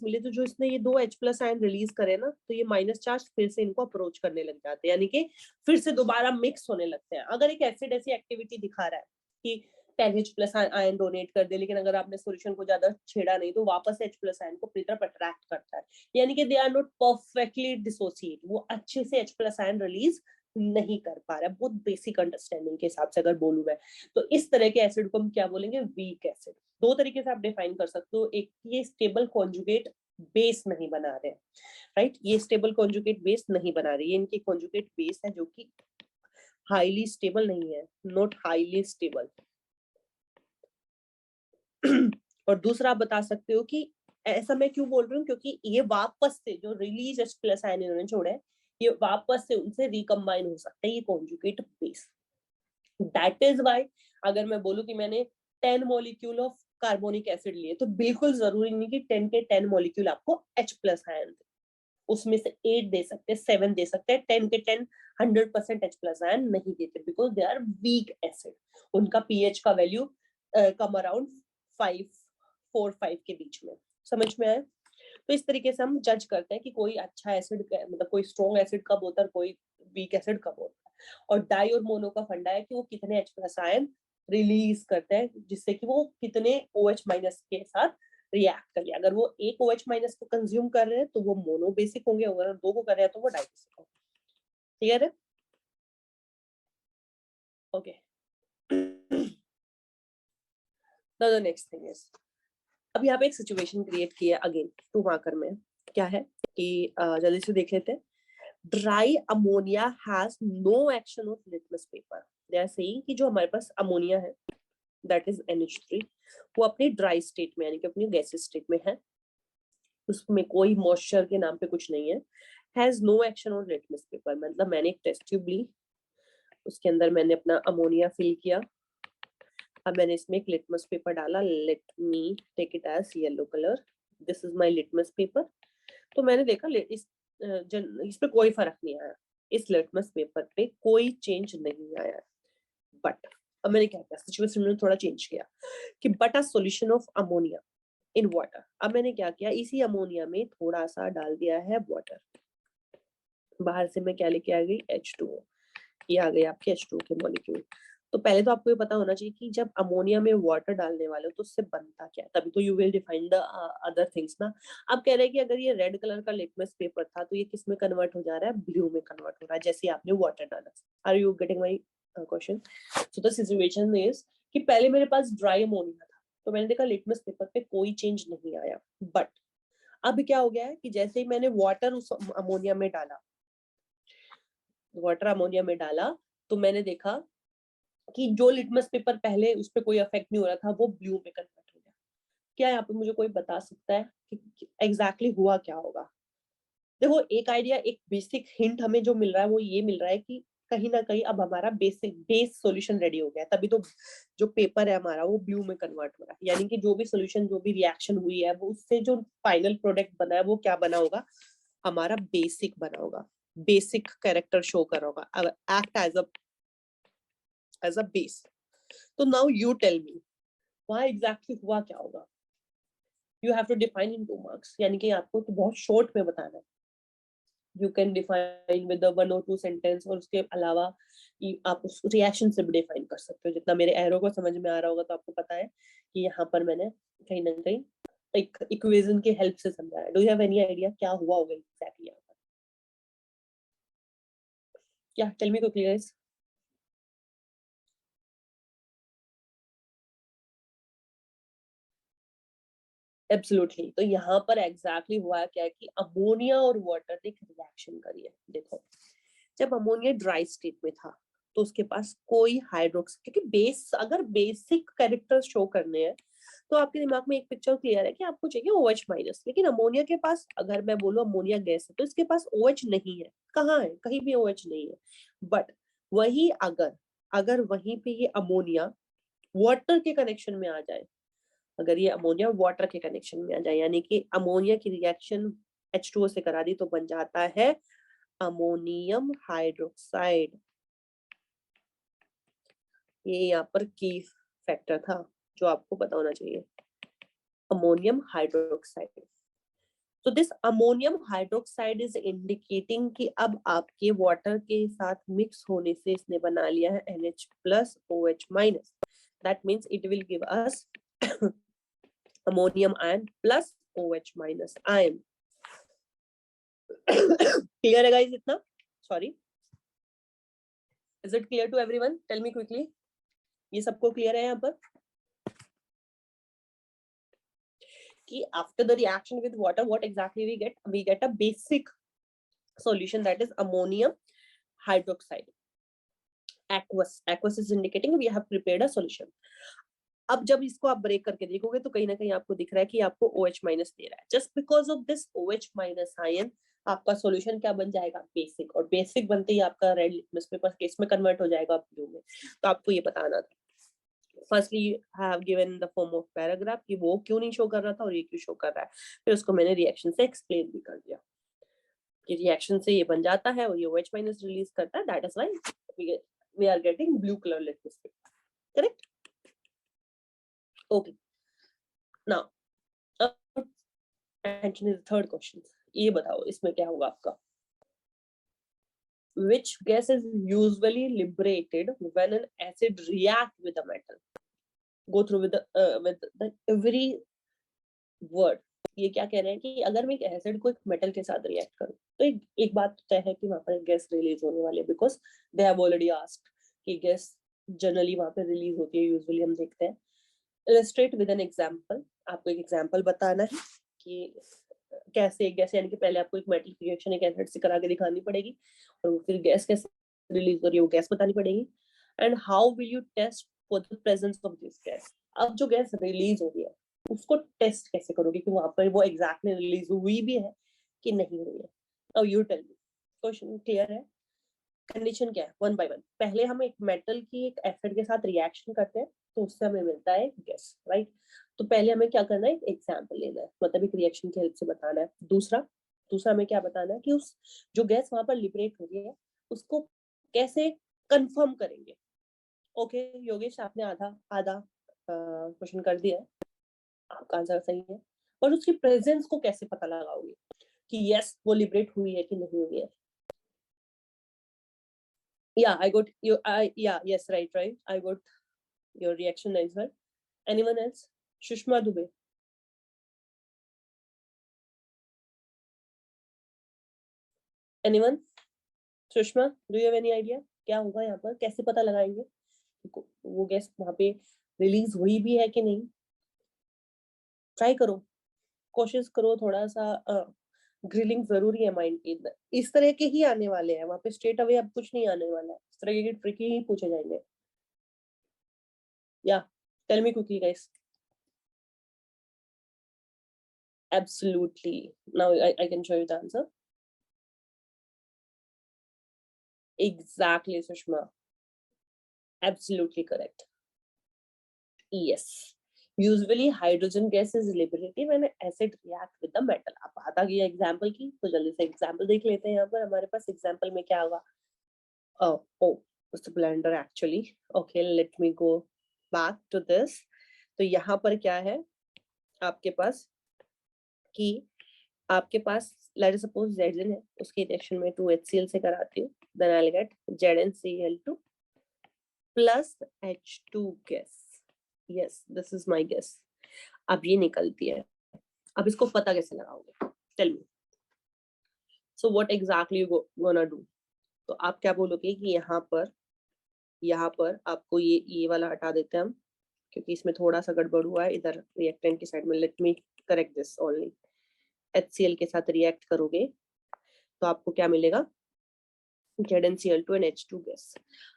मिले, तो जो इसने ये दो H+ आयन रिलीज करे ना, तो ये माइनस चार्ज फिर से इनको अप्रोच करने लग जाते हैं, यानी कि फिर से दोबारा मिक्स होने लगते हैं। अगर एक एसिड ऐसी एक्टिविटी दिखा रहा है कि 10H+ आयन डोनेट कर दे, लेकिन अगर आपने सॉल्यूशन को ज्यादा छेड़ा नहीं, तो वापस H+ आयन को अपनी तरफ अट्रैक्ट करता है, यानी कि they are not perfectly dissociate, वो अच्छे से H+ आयन रिलीज नहीं कर पा रहा है, बहुत बेसिक अंडरस्टैंडिंग के हिसाब से अगर बोलूं मैं, तो इस तरह के एसिड को हम क्या बोलेंगे, वीक एसिड। दो तरीके से आप डिफाइन कर सकते हो, एक ये स्टेबल कॉन्जुगेट बेस नहीं बना रहे हैं, राइट, ये स्टेबल कॉन्जुगेट बेस नहीं बना रही है, इनकी कॉन्जुगेट बेस है जो कि हाईली स्टेबल नहीं है, नॉट हाईली स्टेबल। और दूसरा आप बता सकते हो कि ऐसा मैं क्यों बोल रही हूँ, क्योंकि ये वापस से जो रिलीज H+ आयन इन्होंने छोड़े हैं, ये वापस से उनसे रिकम्बाइन हो सकता है, ये conjugate base. That is why अगर मैं बोलूं कि मैंने 10 मॉलिक्यूल ऑफ कार्बोनिक एसिड लिए, तो बिल्कुल जरूरी नहीं कि 10 के 10 मॉलिक्यूल आपको H+ आयन दे, उसमें से 8 दे सकते हैं, 7 दे सकते हैं, 10 के 10 100% H+ आयन नहीं देते, because they are weak acid. उनका पीएच का वैल्यू कम अराउंड 5-4-5 के बीच में। समझ में आया? तो इस तरीके से हम जज करते हैं कि कोई अच्छा एसिड, मतलब कोई स्ट्रॉन्ग एसिड कब होता है और कोई वीक एसिड कब होता है। और डाई और मोनो का फंडा है कि वो कितने H+ आयन रिलीज करते हैं, जिससे कि वो कितने OH- के साथ रिएक्ट करिए। अगर वो एक OH- को कंज्यूम कर रहे हैं तो वो मोनो बेसिक होंगे, अगर दो को कर रहे हैं तो वो डाइबेसिक होंगे। क्लियर है? Okay. Now the next thing is, अब यहाँ पे एक सिचुएशन क्रिएट की है अगेन 2 मार्कर में। क्या है कि जल्दी से देख लेते हैं। Dry ammonia has no action of litmus paper. They are saying कि जो हमारे पास अमोनिया है, दैट इज NH3, वो अपनी ड्राई स्टेट में, यानी कि अपनी गैसेस स्टेट में है, उसमें कोई मॉइस्चर के नाम पे कुछ नहीं है, has no action on litmus paper. मतलब मैंने एक टेस्ट ट्यूब ली, उसके अंदर मैंने अपना अमोनिया फिल किया, अब मैंने इसमें एक लिटमस पेपर डाला, let me take it as yellow colour, this is my litmus paper. तो मैंने देखा इस पे कोई फर्क नहीं आया, इस लिटमस पेपर पे कोई चेंज नहीं आया। बट अब मैंने क्या किया, सिचुएशन में थोड़ा चेंज किया कि but a solution of ammonia in water. अब मैंने क्या किया, इसी अमोनिया में थोड़ा सा डाल दिया है वाटर, बाहर से मैं क्या लेके आ गई, H2O। ये आ गए आपके H2O के मॉलिक्यूल। तो पहले तो आपको ये पता होना चाहिए कि जब अमोनिया में वाटर डालने वाले हो तो उससे बनता क्या है, तभी तो you will define the other things ना। अब कह रहे हैं कि अगर ये रेड कलर का लिटमस पेपर था तो ये किस में कन्वर्ट हो जा रहा है, ब्लू में कन्वर्ट हो रहा है, जैसे आपने वाटर डाला। Are you getting my question? So the situation is कि पहले मेरे पास ड्राई अमोनिया था, तो मैंने देखा लिटमस पेपर पे कोई चेंज नहीं आया। बट अब क्या हो गया है कि जैसे ही मैंने वाटर उस अमोनिया में डाला, तो मैंने देखा कि जो लिटमस पेपर पहले उस पर कोई इफेक्ट नहीं हो रहा था, वो ब्लू में कन्वर्ट हो गया। क्या यहाँ पे मुझे कोई बता सकता है कि एग्जैक्टली हुआ क्या होगा? देखो, एक आइडिया, एक बेसिक हिंट हमें जो मिल रहा है वो ये मिल रहा है कि कहीं ना कहीं अब हमारा बेस सॉल्यूशन रेडी हो गया, तभी तो जो पेपर है हमारा वो ब्लू में कन्वर्ट हो रहा है। यानी कि जो भी सॉल्यूशन, जो भी रिएक्शन हुई है, वो उससे जो फाइनल प्रोडक्ट बना है वो क्या बना होगा, हमारा बेसिक बना होगा, बेसिक कैरेक्टर शो कर होगा, एक्ट एज अ बेस। तो नाउ यू टेल मी वहां एग्जैक्टली हुआ क्या होगा। You have to define in 2 marks, यानी कि आपको तो बहुत शॉर्ट में बताना है। You can define with one और टू सेंटेंस, और उसके अलावा आप उस रिएक्शन से भी डिफाइन कर सकते हो। जितना मेरे एरो को समझ में आ रहा होगा तो आपको पता है कि यहाँ पर मैंने कहीं ना कहीं एक इक्वेशन की हेल्प से समझाया। Do you have any idea क्या हुआ होगा एग्जैक्टली यहाँ पर? क्या, tell me quickly guys. Absolutely. तो यहाँ पर एग्जैक्टली हुआ क्या है कि अमोनिया और वाटर ने एक रिएक्शन करी है। देखो, जब अमोनिया ड्राई स्टेट में था तो उसके पास कोई हाइड्रोक्स, क्योंकि बेस, अगर बेसिक कैरेक्टर्स शो करने हैं तो आपके दिमाग में एक पिक्चर क्लियर है कि आपको चाहिए OH माइनस। लेकिन अमोनिया के पास, अगर मैं बोलूं अमोनिया गैस है तो इसके पास OH नहीं है। कहाँ है? कहीं भी OH नहीं है। बट वही अगर अगर वहीं पे ये अमोनिया वाटर के कनेक्शन में आ जाए, अगर ये अमोनिया वाटर के कनेक्शन में आ जाए, यानी कि अमोनिया की रिएक्शन H2O से करा दी, तो बन जाता है अमोनियम हाइड्रोक्साइड। ये यहाँ पर की फैक्टर था जो आपको पता होना चाहिए, अमोनियम हाइड्रोक्साइड। तो this ammonium hydroxide is indicating कि अब आपके वाटर के साथ मिक्स होने से इसने बना लिया है NH plus OH minus. That means it will give us ammonium ion plus OH minus ion. Clear है गाइस इतना? Sorry, is it clear to everyone? Tell me quickly. ये सबको क्लियर है यहाँ पर कि after the reaction with water what exactly we get a basic solution, that is ammonium hydroxide. Aqueous is indicating we have prepared a solution. अब जब इसको आप ब्रेक करके देखोगे तो कहीं ना कहीं आपको दिख रहा है कि आपको OH माइनस दे रहा है। Just because of this OH minus ion आपका सॉल्यूशन क्या बन जाएगा? बेसिक। और बेसिक बनते ही आपका रेड लिटमस पेपर केस में कन्वर्ट हो जाएगा ब्लू में। तो आपको ये बताना था। Firstly I have given the form of paragraph कि वो क्यों नहीं शो कर रहा था और ये क्यों शो कर रहा है। फिर उसको मैंने रिएक्शन से एक्सप्लेन भी कर दिया कि रिएक्शन से ये बन जाता है और ये OH माइनस रिलीज करता है। That is why we are getting blue color litmus paper. Correct? Okay. Now, attention is the third question. ये बताओ इसमें क्या होगा आपका? Which gas is usually liberated when an acid react with a metal? Go through with the every word. ये क्या कह रहे हैं कि अगर मैं एक एसिड को एक मेटल के साथ रिएक्ट करूं तो एक बात तय है कि वहां पर गैस रिलीज होने वाली है, because they have already asked कि गैस जनरली वहां पे रिलीज होती है, यूजुअली हम देखते हैं। Illustrate with an example. आपको एक एग्जांपल बताना है कि कैसे गैस, यानी कि पहले आपको एक मेटल रिएक्शन एक एसिड से करा के दिखानी पड़ेगी और फिर गैस कैसे रिलीज हो रही है वो गैस बतानी पड़ेगी। And how will you test for the presence of this gas? अब जो गैस रिलीज हो रही है उसको टेस्ट कैसे करोगे कि वहां पर वो एग्जैक्टली रिलीज हुई भी है कि नहीं हुई है? अब you tell me. Question clear है? कंडीशन क्या है? One by one. पहले हम एक मेटल की एक एसिड के साथ रिएक्शन करते हैं तो उससे हमें मिलता है गैस, राइट? तो पहले हमें क्या करना है? एक एग्जांपल लेना है, मतलब एक रिएक्शन की हेल्प से बताना है। दूसरा दूसरा हमें क्या बताना है कि उस जो गैस वहां पर लिबरेट हो रही है उसको कैसे कंफर्म करेंगे। ओके योगेश, आपने आधा आधा क्वेश्चन कर दिया है, आपका आंसर सही है। और उसकी प्रेजेंस को कैसे पता लगाओगे कि यस वो लिबरेट हुई है कि नहीं हुई है? Yeah, I got you. Yeah, yes, right. I got your reaction as well. Anyone else? Shushma Dubey. Anyone? Shushma, do you have any idea? क्या होगा यहाँ पर? कैसे पता लगाएंगे वो गैस वहां पे रिलीज हुई भी है कि नहीं? ट्राई करो, कोशिश करो थोड़ा सा। ग्रिलिंग जरूरी है माइंड के अंदर। इस तरह के ही आने वाले हैं वहां पे, स्ट्रेट अवे अब कुछ नहीं आने वाला है। इस तरह के ट्रिकी ही पूछे जाएंगे। या tell me quickly guys. Absolutely. Now I can show you the answer. Exactly, Sushma. Absolutely correct. Yes. Usually hydrogen gas is liberated when acid react with the metal. अब बात आ गई एग्जांपल की तो जल्दी से एग्जांपल देख लेते हैं। यहाँ पर हमारे पास एग्जांपल में क्या होगा? Oh, it's a blender actually. Okay, let me go back to this. तो यहाँ पर क्या है आपके पास कि आपके पास लेट सपोज Zn है, उसकी रिएक्शन में 2HCl से कराती हूँ, then I will get ZnCl2 plus H2 gas. Yes, this is my gas. अब ये निकलती है. अब इसको पता कैसे लगाओगे? Tell me. So what exactly you gonna do? तो आप क्या बोलोगे कि यहाँ पर आपको ये वाला हटा देते हैं हम, क्योंकि इसमें थोड़ा सा गड़बड़ हुआ है इधर रिएक्टेंट की साइड में. Let me correct this only. HCl के साथ रिएक्ट करोगे तो आपको क्या मिलेगा? ZnCl2 and H2 gas.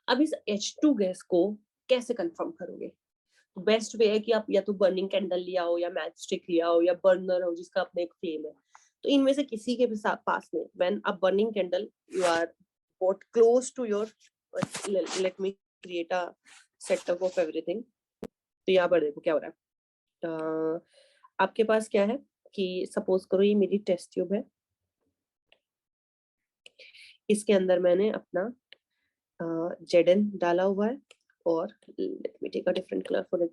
अब इस H2 गैस को कैसे कंफर्म करोगे? बेस्ट वे है कि आप या तो बर्निंग कैंडल लिया हो, या मैच स्टिक लिया हो, या बर्नर हो जिसका अपना एक फ्लेम है. तो इनमें से किसी के भी पास में when a burning candle you are put close to your, let me create a setup of everything. तो यहाँ पर देखो क्या हो रहा है. आपके पास क्या है कि सपोज करो ये मेरी टेस्ट ट्यूब है, इसके अंदर मैंने अपना Zn डाला हुआ है, और let me take a different colour for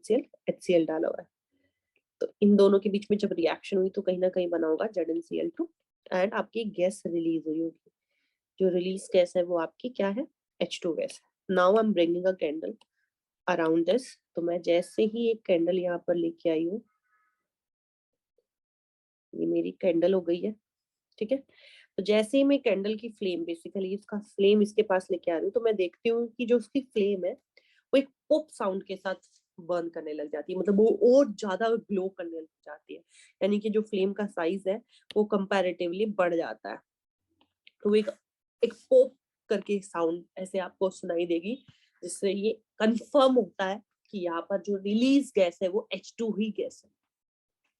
HCl डाला हुआ है. तो इन दोनों के बीच में जब रिएक्शन हुई तो कहीं ना कहीं बना होगा ZnCl2 एंड आपकी गैस रिलीज हुई होगी. जो रिलीज गैस है वो आपकी क्या है? H2 gas. Now I am bringing a candle around this. तो मैं जैसे ही एक कैंडल यहाँ पर लेके आई हूँ, ये मेरी कैंडल हो गई है, ठीक है. तो जैसे ही मैं कैंडल की फ्लेम, बेसिकली उसका फ्लेम इसके पास लेके आ रही हूँ, तो मैं देखती हूँ कि जो उसकी फ्लेम है वो एक पॉप साउंड के साथ बर्न करने लग जाती है. मतलब वो और ज्यादा ग्लो करने लग जाती है. यानी कि जो फ्लेम का साइज है वो कंपैरेटिवली बढ़ जाता है. तो एक एक पॉप करके साउंड ऐसे आपको सुनाई देगी, जिससे ये कंफर्म होता है कि यहाँ पर जो रिलीज गैस है वो H2 ही गैस है.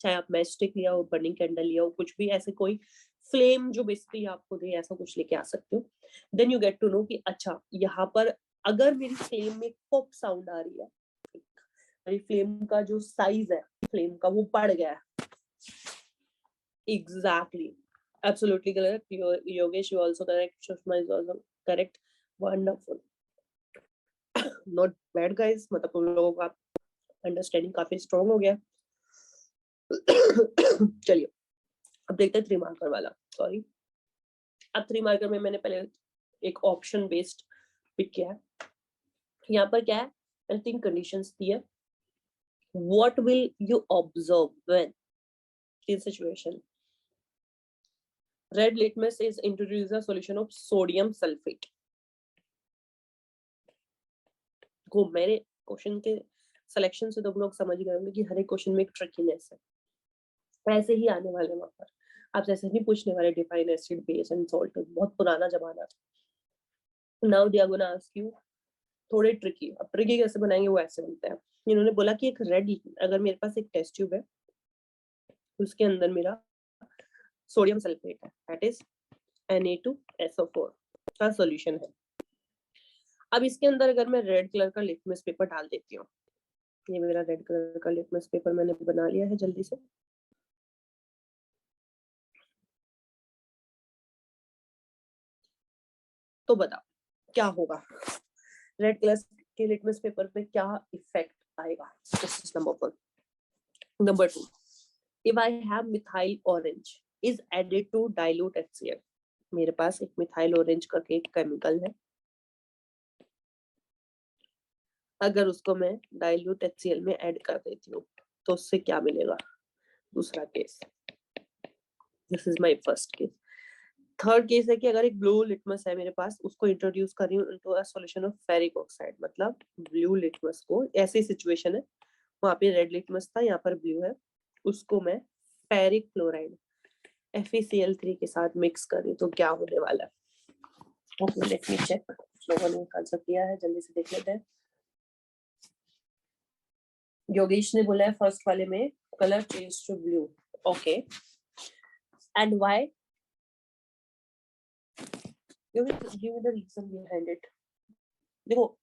चाहे आप मैच स्टिक लिया हो, बर्निंग कैंडल लिया हो, कुछ भी ऐसे कोई फ्लेम जो बेसिकली आपको दे, ऐसा कुछ लेके आ सकते हो. Then you get to know कि अच्छा यहाँ पर अगर मेरी फ्लेम में पॉप साउंड आ रही है, मेरी फ्लेम का जो साइज है फ्लेम का वो बढ़ गया है. Exactly, absolutely correct. Yogesh you also correct. Sushma is also correct. Wonderful. Not bad guys. मतलब तुम लोगों का अंडरस्टैंडिंग काफी स्ट्रांग हो गया. चलिए अब देखते हैं 3 मार्कर वाला. सॉरी, अब 3 मार्कर में मैंने पहले एक ऑप्शन बेस्ड पिक किया है. यहाँ पर क्या है? मैंने 3 कंडीशंस दी है. What will you observe when in situation red litmus is introduce a solution of sodium sulphate. को मेरे क्वेश्चन के सिलेक्शन से तो आप लोग समझ गए होंगे कि हर एक क्वेश्चन में एक ट्रिकीनेस है. ऐसे ही आने वाले वहां पर आप जैसे नहीं पूछने वाले define acid base and salt. बहुत पुराना जमाना था. Now they are gonna ask you थोड़े ट्रिकी. अब ट्रिकी कैसे बनाएंगे वो ऐसे बनते हैं. इन्होंने बोला कि एक रेड, अगर मेरे पास एक टेस्ट ट्यूब है, उसके अंदर मेरा सोडियम सल्फेट है, दैट इज Na2SO4 का सॉल्यूशन है. अब इसके अंदर अगर मैं रेड कलर का लिटमस पेपर डाल देती हूँ, ये मेरा रेड कलर का लिटमस पेपर मैंने बना लिया है जल्दी से. तो बताओ क्या होगा? रेड कलर के लिटमस पेपर पे क्या इफेक्ट आएगा? This is number 1. Number 2, if I have methyl orange is added to dilute HCl. मेरे पास एक मिथाइल ऑरेंज करके एक केमिकल है, अगर उसको मैं डाइल्यूट HCl में ऐड कर देती हूँ तो उससे क्या मिलेगा? दूसरा case. This is my first case. Third case है कि अगर एक ब्लू लिटमस है मेरे पास, उसको इंट्रोड्यूस कर रही हूँ into a solution of ferric oxide. मतलब ब्लू लिटमस को, ऐसी सिचुएशन है वहां पे रेड लिटमस था, यहाँ पर ब्लू है, उसको मैं फेरिक क्लोराइड FeCl3 के साथ मिक्स कर रही हूँ, तो क्या होने वाला है? Okay, let me check. लोगों ने आंसर किया है, जल्दी से देख लेते हैं. योगेश ने बोला है फर्स्ट वाले में colour change to blue. Okay, and why? Yogesh give me the reason behind it. देखो,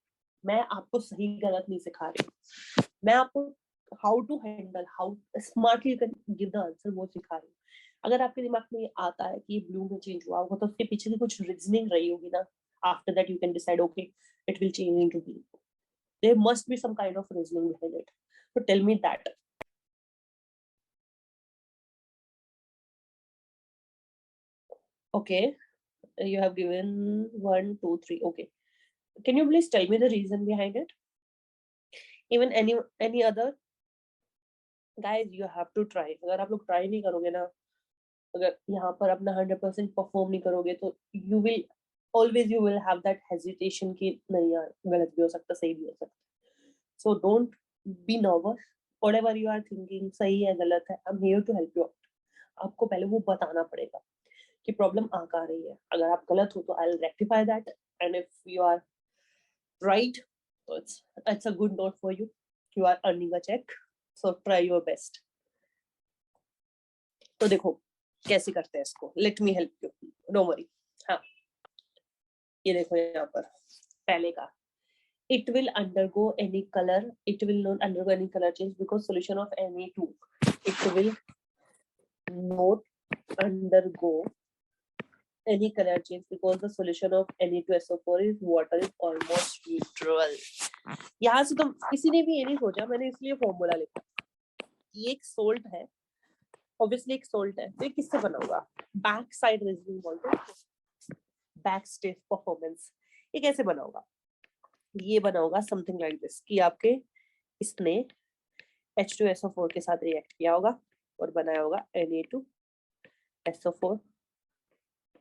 मैं आपको सही गलत नहीं सिखा रही, मैं आपको how to handle, how smartly give the answer वो सिखा रही हूँ. अगर आपके दिमाग में ये आता है कि ब्लू में चेंज हुआ होगा, तो उसके पीछे की कुछ रीजनिंग रही होगी ना. After that you can decide okay it will change into blue. There must be some kind of reasoning behind it. So tell me that. Okay, you have given 1 2 3. Okay, can you please tell me the reason behind it? Even any other? Guys, you have to try. अगर आप लोग ट्राई नहीं करोगे ना, अगर यहाँ पर अपना 100% परफॉर्म नहीं करोगे तो you will always you will have that hesitation कि नहीं यार गलत भी हो सकता, सही भी हो सकता. So don't be nervous. Whatever you are thinking, सही है गलत है, I am here to help you out. आपको पहले वो बताना पड़ेगा कि प्रॉब्लम आ कहाँ रही है. अगर आप गलत हो तो I will rectify that, and if you are right तो it's a good note for you. You are earning a check, so try your best. तो देखो कैसे करते हैं इसको. Let me help you, don't worry. हाँ, ये देखो यहाँ पर पहले का, it will undergo any color, it will not undergo any color change because solution of Na2, it will not undergo any color change because the solution of Na2SO4 is water is almost neutral. यहाँ से तो किसी ने भी ये नहीं सोचा, मैंने इसलिए फॉर्मूला लिखा. ये एक सोल्ट है, ऑब्वियसली एक सोल्ट है, तो ये किससे बना होगा? बैक साइड रीजनिंग बोलते हैं, बैक स्टेज परफॉर्मेंस. ये कैसे बना होगा? ये बना होगा समथिंग लाइक दिस कि आपके इसने H2SO4 के साथ रिएक्ट किया होगा और बनाया होगा Na2SO4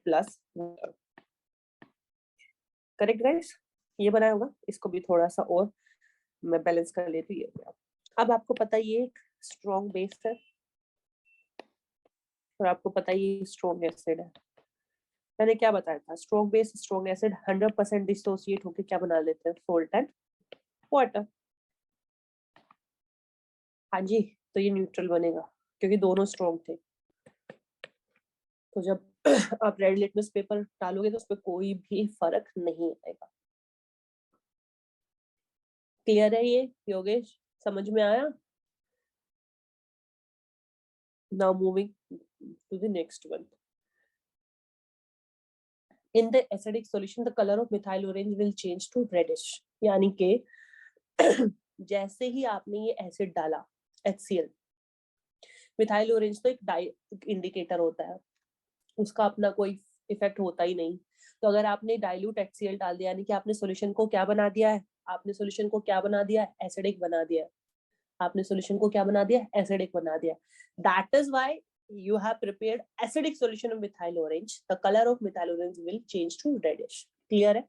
plus water. Correct guys? ये बनाया होगा. इसको भी थोड़ा सा और मैं बैलेंस कर लेती हूँ. ये अब आपको पता है ये एक स्ट्रॉन्ग बेस है और आपको पता है ये स्ट्रॉन्ग एसिड है. मैंने क्या बताया था? Strong base strong acid 100% dissociate होकर क्या बना लेते हैं? Salt and water. हाँ जी, तो ये न्यूट्रल बनेगा क्योंकि दोनों स्ट्रॉन्ग थे. तो जब आप रेड लिटमस पेपर डालोगे तो उस पर कोई भी फर्क नहीं आएगा. क्लियर है ये योगेश? समझ में आया? Now moving to the next one. In the acidic solution, the color of methyl orange will change to reddish. यानी कि जैसे ही आपने ये एसिड डाला HCl, मिथाइल ऑरेंज तो एक इंडिकेटर होता है, उसका अपना कोई इफेक्ट होता ही नहीं. तो अगर आपने डाइल्यूट HCl डाल दिया यानी कि आपने सॉल्यूशन को क्या बना दिया है? आपने सॉल्यूशन को क्या बना दिया है? एसिडिक बना दिया. आपने सॉल्यूशन को क्या बना दिया? एसिडिक बना दिया. That is why you have prepared acidic solution of methyl orange. The color of methyl orange will change to reddish. Clear है?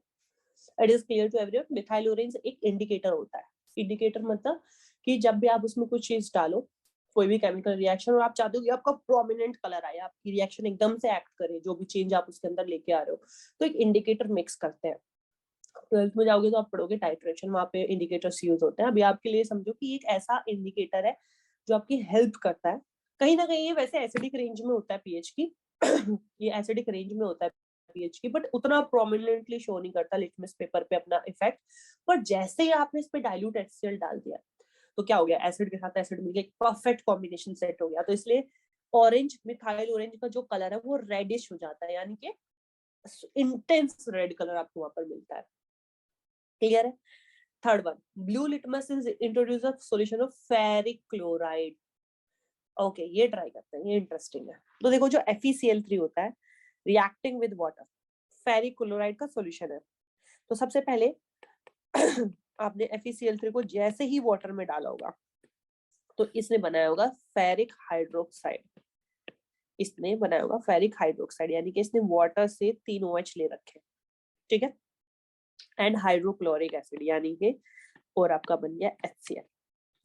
It is clear to everyone. methyl orange एक इंडिकेटर होता है. इंडिकेटर मतलब कि जब भी आप उसमें कुछ चीज डालो, कोई भी केमिकल रिएक्शन, और आप चाहते हो कि आपका प्रोमिनेंट कलर आए, आपकी रिएक्शन एकदम से एक्ट करे, जो भी चेंज आप उसके अंदर लेके आ रहे हो, तो एक इंडिकेटर मिक्स करते हैं. 12th में जाओगे तो आप पढ़ोगे टाइट्रेशन, वहां पे इंडिकेटर्स यूज होते हैं. अभी आपके लिए समझो कि एक ऐसा इंडिकेटर है जो आपकी हेल्प करता है. कहीं ना कहीं ये वैसे एसिडिक रेंज में होता है पीएच की. ये एसिडिक रेंज में होता है पीएच की, बट उतना प्रोमिनेंटली शो नहीं करता लिटमस पेपर पे अपना इफेक्ट. पर जैसे ही आपने इस पे डाइल्यूट HCl डाल दिया तो क्या हो गया? एसिड के साथ एसिड मिलके एक परफेक्ट कॉम्बिनेशन सेट हो गया. तो इसलिए ऑरेंज, मिथाइल ऑरेंज का जो कलर है वो रेडिश हो जाता है, यानी कि इंटेंस रेड कलर आपको वहां पर मिलता है. क्लियर है? Third one, blue litmus is introduce a solution of ferric chloride. Okay, ये ट्राई करते हैं, ये इंटरेस्टिंग है. तो देखो जो FeCl3 होता है reacting with water, ferric chloride का सॉल्यूशन है. तो सबसे पहले आपने FeCl3 को जैसे ही वाटर में डाला होगा तो इसने बनाया होगा फेरिक हाइड्रोक्साइड. इसने बनाया होगा फेरिक हाइड्रोक्साइड, यानी कि इसने वाटर से 3 OH ले रखे. ठीक है? एंड हाइड्रोक्लोरिक एसिड, यानी कि और आपका बन गया HCl.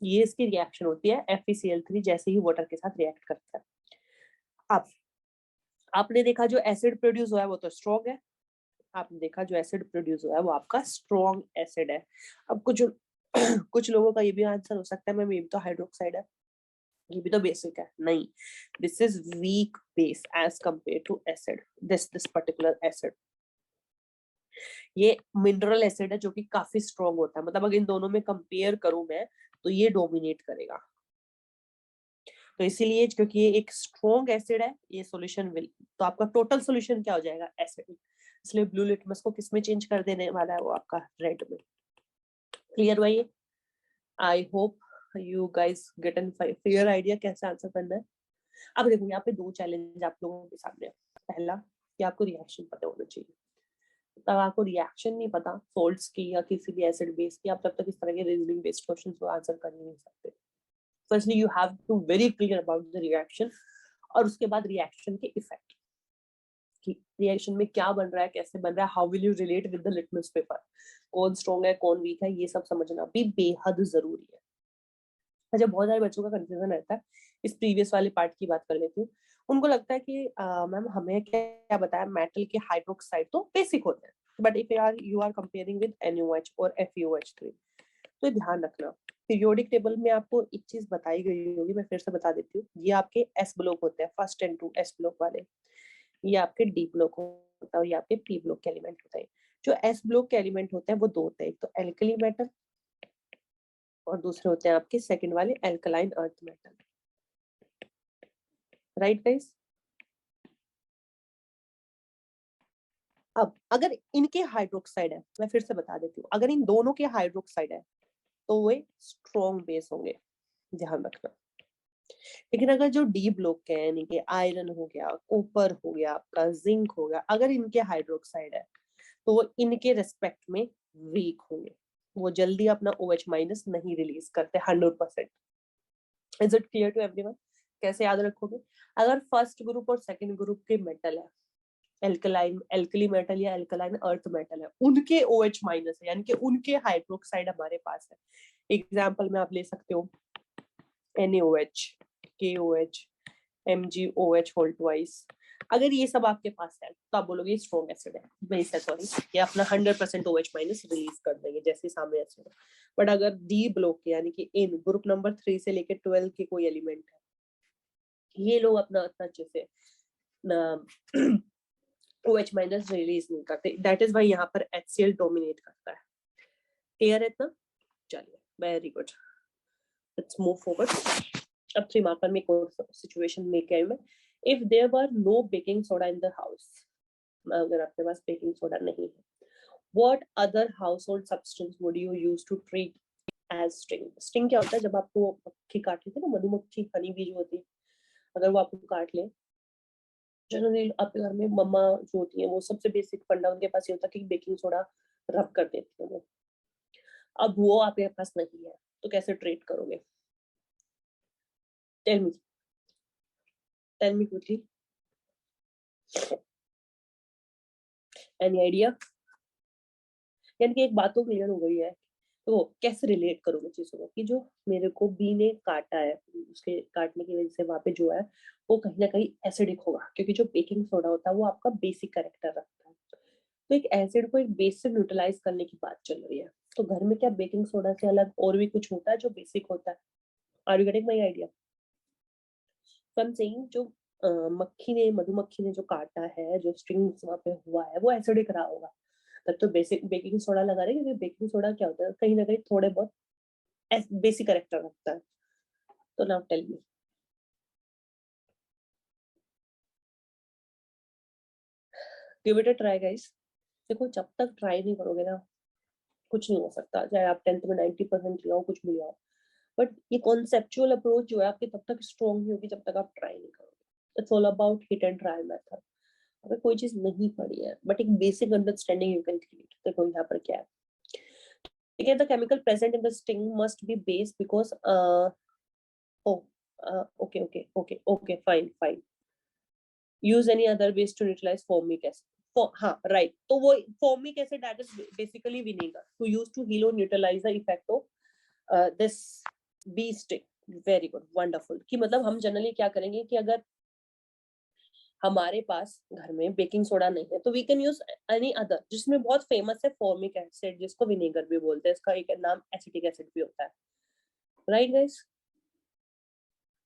ये इसकी रिएक्शन होती है. FeCl3 जैसे ही वाटर के साथ रिएक्ट करता है. अब आपने देखा जो एसिड प्रोड्यूस हुआ है वो तो स्ट्रॉन्ग है. आपने देखा जो एसिड प्रोड्यूस हुआ है वो आपका स्ट्रॉन्ग एसिड है. अब कुछ कुछ लोगों का ये भी आंसर हो सकता है मैम ये भी तो हाइड्रोक्साइड है, ये भी तो बेसिक है. नहीं, this is weak base as compare to acid. This particular acid ये मिनरल एसिड है जो कि काफी स्ट्रॉन्ग होता है. मतलब अगर इन दोनों में कंपेयर करूं मैं तो ये डोमिनेट करेगा. तो इसीलिए क्योंकि ये एक स्ट्रॉन्ग एसिड है, ये सॉल्यूशन विल, तो आपका टोटल सॉल्यूशन क्या हो जाएगा? एसिड. इसलिए ब्लू लिटमस को किस में चेंज कर देने वाला है? वो आपका रेड में. क्लियर हुआ ये? I hope you guys get an clear idea कैसे आंसर करना है. अब देखो यहाँ पे 2 चैलेंज आप लोगों के सामने है. पहला, कि आपको रिएक्शन पता होना चाहिए। तब आपको रिएक्शन नहीं पता सोल्ट्स की या किसी भी एसिड बेस की, आप तब तक इस तरह के रीजनिंग बेस्ड क्वेश्चंस को आंसर कर नहीं सकते। Firstly you have to very clear about the reaction, और उसके बाद रिएक्शन के इफेक्ट, कि रिएक्शन में क्या बन रहा है, कैसे बन रहा है, how will you relate with the litmus paper, कौन स्ट्रॉन्ग है कौन वीक है, ये सब समझना भी बेहद जरूरी है। अच्छा, बहुत सारे बच्चों का कंफ्यूजन रहता है, इस प्रीवियस वाले पार्ट की बात कर लेती हूँ। उनको लगता है कि मैम हमें क्या बताया, मेटल के हाइड्रोक्साइड तो बेसिक होते हैं, but if you are comparing with NaOH और FeOH3, तो ध्यान रखना पीरियोडिक टेबल में आपको एक चीज बताई गई होगी, मैं फिर से बता देती हूँ। ये आपके S ब्लॉक होते हैं, first and two S block वाले, ये आपके D ब्लॉक होता है और ये आपके P ब्लॉक के एलिमेंट होता है। जो S ब्लॉक के एलिमेंट होते हैं वो दो होते हैं, एक तो एल्कली मेटल और दूसरे होते हैं आपके सेकंड वाले alkaline earth metal. Right guys? अब अगर इनके हाइड्रोक्साइड है, मैं फिर से बता देती हूँ, अगर इन दोनों के हाइड्रोक्साइड है तो वे स्ट्रॉन्ग बेस होंगे, ध्यान रखना। लेकिन अगर जो डी ब्लॉक के हैं, यानी कि आयरन हो गया, कॉपर हो गया, आपका जिंक हो गया, अगर इनके हाइड्रोक्साइड है तो वो इनके रेस्पेक्ट में वीक होंगे, वो जल्दी अपना OH माइनस नहीं रिलीज करते 100%। Is it clear to everyone? कैसे याद रखोगे? अगर फर्स्ट ग्रुप और सेकंड ग्रुप के मेटल है, एल्कलाइन एल्कली मेटल या एल्कलाइन अर्थ मेटल है, उनके OH माइनस है, यानी कि उनके हाइड्रोक्साइड हमारे पास है। एग्जाम्पल में आप ले सकते हो NaOH, KOH, MgOH whole twice. अगर ये सब आपके पास है तो आप बोलोगे स्ट्रॉन्ग एसिड है, बेस है, सॉरी, ये अपना 100% OH माइनस रिलीज कर देंगे जैसे सामने एसिड है। बट अगर डी ब्लॉक के, यानी कि इन ग्रुप नंबर 3 से लेकर 12 के कोई एलिमेंट है, ये लोग अपना अच्छे से OH माइनस रिलीज नहीं करते, दैट इज वाई यहाँ पर HCl डोमिनेट करता है। क्लियर है इतना? चलिए, very good, let's move forward. अब 3 मार्कर में एक सिचुएशन लेके आई मैं। If there were no baking soda in the house, अगर आपके पास बेकिंग सोडा नहीं है, what other household substance would you use to treat as sting? Sting क्या होता है? जब आपको मक्खी काट लेती है ना, मधुमक्खी हनी बी जो होती है, अगर वो आपको काट ले, जनरली आपके घर में मम्मा जो होती है वो सबसे बेसिक फंडा उनके पास ये होता है कि बेकिंग सोडा रब कर देती है वो। अब वो आपके पास नहीं है तो कैसे ट्रीट करोगे? Tell me quickly, any idea? यानी कि एक बात तो क्लियर हो गई है, तो कैसे रिलेट करोगे चीजों को, कि जो मेरे को बी ने काटा है, उसके काटने की वजह से वहां पे जो है वो कहीं ना कहीं एसिडिक होगा, क्योंकि जो बेकिंग सोडा होता है वो आपका बेसिक कैरेक्टर रखता है। तो एक एसिड को एक बेस से न्यूट्रलाइज करने की बात चल रही है, तो घर में क्या बेकिंग सोडा से अलग और भी कुछ होता है जो बेसिक होता है? Are you getting my idea? तो आई एम सेइंग, जो मधुमक्खी ने जो काटा है, जो स्ट्रिंग्स वहां पे हुआ है, वो एसिडिक रहा होगा, तब तो बेसिक बेकिंग सोडा लगा रहे हैं, क्योंकि बेकिंग सोडा क्या होता है, कहीं ना कहीं थोड़े बहुत बेसिक कैरेक्टर रखता है। तो now tell me, give it a try guys. देखो, जब तक ट्राई नहीं करोगे ना, कुछ नहीं हो सकता, चाहे आप 10th में 90% ले आओ, कुछ भी ले आओ, बट ये कॉन्सेप्चुअल अप्रोच जो है आपकी तब तक स्ट्रॉन्ग नहीं होगी जब तक आप ट्राई नहीं करोगे। It's all about hit and try method. अगर कोई चीज नहीं पड़ी है बट एक basic understanding you can create. देखो यहाँ पर क्या है, ठीक है, the chemical present in the sting must be base because okay okay okay okay, fine, use any other base to neutralize formic acid. हाँ राइट, तो वो formic acid that is basically vinegar to use to heal और neutralise the effect of this bee sting. Very good, wonderful. कि मतलब हम जनरली क्या करेंगे कि अगर हमारे पास घर में बेकिंग सोडा नहीं है तो we can use any other, जिसमें बहुत फेमस है फॉर्मिक एसिड, जिसको विनेगर भी बोलते हैं, इसका एक नाम एसिटिक एसिड भी होता है। Right guys?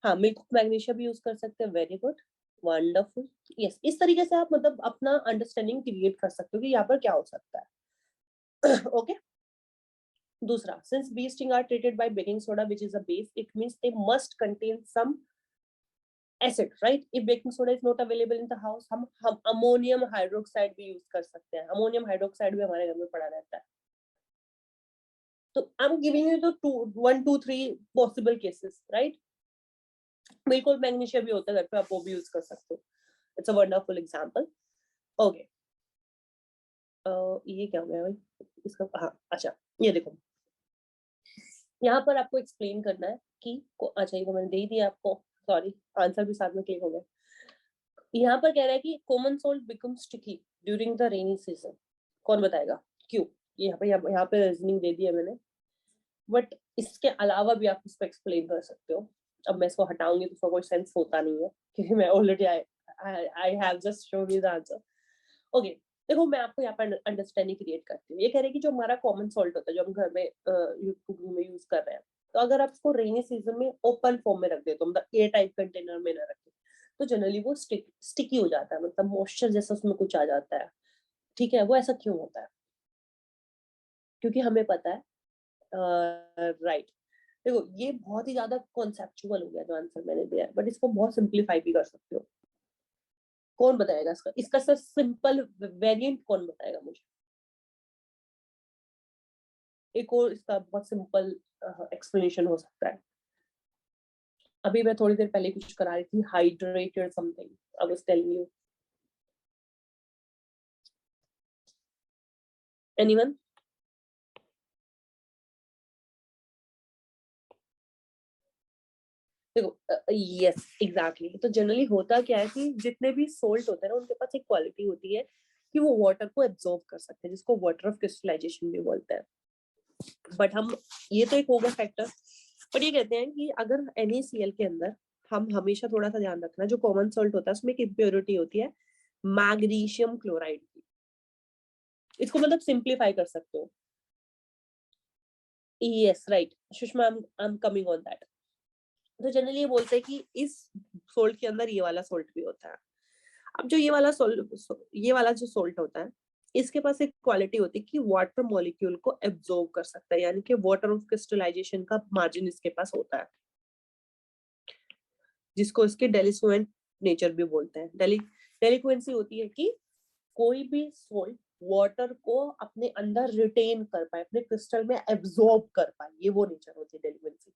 हाँ, मिल्क मैग्नीशिया भी यूज कर सकते हैं। Very good, wonderful. यस, इस तरीके से आप मतलब अपना अंडरस्टैंडिंग क्रिएट कर सकते हो कि यहाँ पर क्या हो सकता है। ओके दूसरा, since bee sting are treated by baking soda which is a base, it means they must contain some acid, right? If baking soda is not available in the house, हम अमोनियम हाइड्रोक्साइड भी यूज कर सकते हैं। अमोनियम हाइड्रोक्साइड भी हमारे घर में पड़ा रहता है। तो I am giving you the 1 2 3 possible cases, right? बिल्कुल मैग्नीशिया भी होता है घर पे, आप वो भी यूज कर सकते हो। It's a wonderful example. Okay, ये क्या हो गया भाई इसका? हाँ अच्छा, ये देखो यहाँ पर आपको एक्सप्लेन करना है कि अच्छा ये तो मैंने दे ही दिया आपको, सॉरी आंसर भी साथ में क्लिक हो गया। यहाँ पर कह रहा है कि common salt become sticky during the rainy season. कौन बताएगा क्यों? यहाँ पे रीजनिंग दे दी है मैंने, बट इसके अलावा भी आप इसको एक्सप्लेन कर सकते हो। अब मैं इसको हटाऊंगी तो इसका कोई सेंस होता नहीं है, क्योंकि मैं already I have just shown you the answer. Okay, देखो मैं आपको यहाँ पर अंडरस्टैंडिंग क्रिएट करती हूँ। ये कह रहे हैं कि जो हमारा कॉमन सॉल्ट होता है जो हम घर में कुकिंग में यूज कर रहे हैं, तो अगर आप इसको रेनी सीजन में ओपन फॉर्म में रख दे तो मतलब एयर टाइप कंटेनर में ना रखें, तो जनरली वो स्टिकी हो जाता है, मतलब मॉइस्चर जैसा उसमें कुछ आ जाता है। ठीक है, वो ऐसा क्यों होता है? क्योंकि हमें पता है, राइट, देखो ये बहुत ही ज्यादा कॉन्सेप्चुअल हो गया जो आंसर मैंने दिया है, बट इसको बहुत सिंप्लीफाई भी कर सकते हो। कौन बताएगा इसका इसका सर सिंपल वेरिएंट कौन बताएगा मुझे? एक और इसका बहुत सिंपल एक्सप्लेनेशन हो सकता है। अभी मैं थोड़ी देर पहले कुछ करा रही थी, hydrated something, I was telling you, anyone? देखो यस एग्जैक्टली, तो जनरली होता क्या है कि जितने भी सोल्ट होते हैं ना उनके पास एक क्वालिटी होती है कि वो वाटर को एब्जॉर्ब कर सकते हैं, जिसको वाटर ऑफ क्रिस्टलाइजेशन भी बोलते हैं। बट हम, ये तो एक होगा फैक्टर, पर ये कहते हैं कि अगर NaCl के अंदर हम हमेशा थोड़ा सा ध्यान रखना, जो कॉमन सॉल्ट होता है उसमें एक इम्प्योरिटी होती है मैग्नीशियम क्लोराइड की। इसको मतलब सिंप्लीफाई कर सकते हो। Yes right Sushma, I am coming on that. तो जनरली ये बोलते हैं कि इस सोल्ट के अंदर ये वाला सोल्ट भी होता है। अब जो ये वाला जो सोल्ट होता है, इसके पास एक क्वालिटी होती है कि वाटर मॉलिक्यूल को एब्जॉर्ब कर सकता है, यानी कि वाटर ऑफ क्रिस्टलाइजेशन का मार्जिन इसके पास होता है, जिसको इसके डेलिक्वेंट नेचर भी बोलते हैं। डेलिक्वेंसी होती है कि कोई भी सोल्ट वाटर को अपने अंदर रिटेन कर पाए, अपने क्रिस्टल में एब्जॉर्ब कर पाए, ये वो नेचर होती है डेलिक्वेंसी।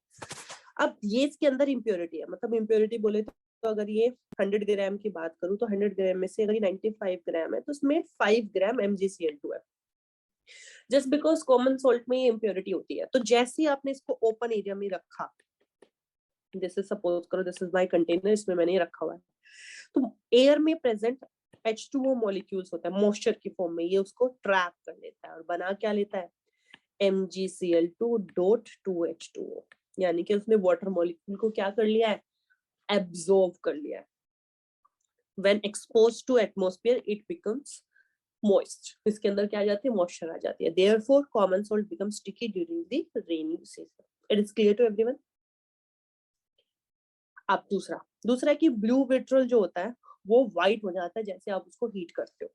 अब ये इसके अंदर इम्प्योरिटी है, मतलब इम्प्योरिटी बोले तो अगर ये 100 ग्राम की बात करूं तो 100 ग्राम में से अगर ये 95 ग्राम है तो उसमें 5 ग्राम MgCl2 है, जस्ट बिकॉज कॉमन सॉल्ट में ये इम्प्योरिटी होती है। तो जैसे ही आपने इसको ओपन एरिया में रखा, जैसे सपोज करो दिस इज माय कंटेनर, इसमें मैंने ये रखा हुआ है, तो एयर में प्रेजेंट H2O मॉलिक्यूल्स होता है मॉइस्चर की फॉर्म में, ये उसको ट्रैप कर लेता है और बना क्या लेता है? MgCl2.2H2O, यानी कि उसने वाटर मॉलिक्यूल को क्या कर लिया है? एब्जॉर्ब कर लिया है। When exposed to atmosphere, it becomes moist. इसके अंदर क्या आ जाती है? मॉइस्चर आ जाती है। Therefore, common salt becomes sticky during the rainy season. It is clear to everyone? अब दूसरा है कि ब्लू विट्रल जो होता है वो व्हाइट हो जाता है जैसे आप उसको हीट करते हो।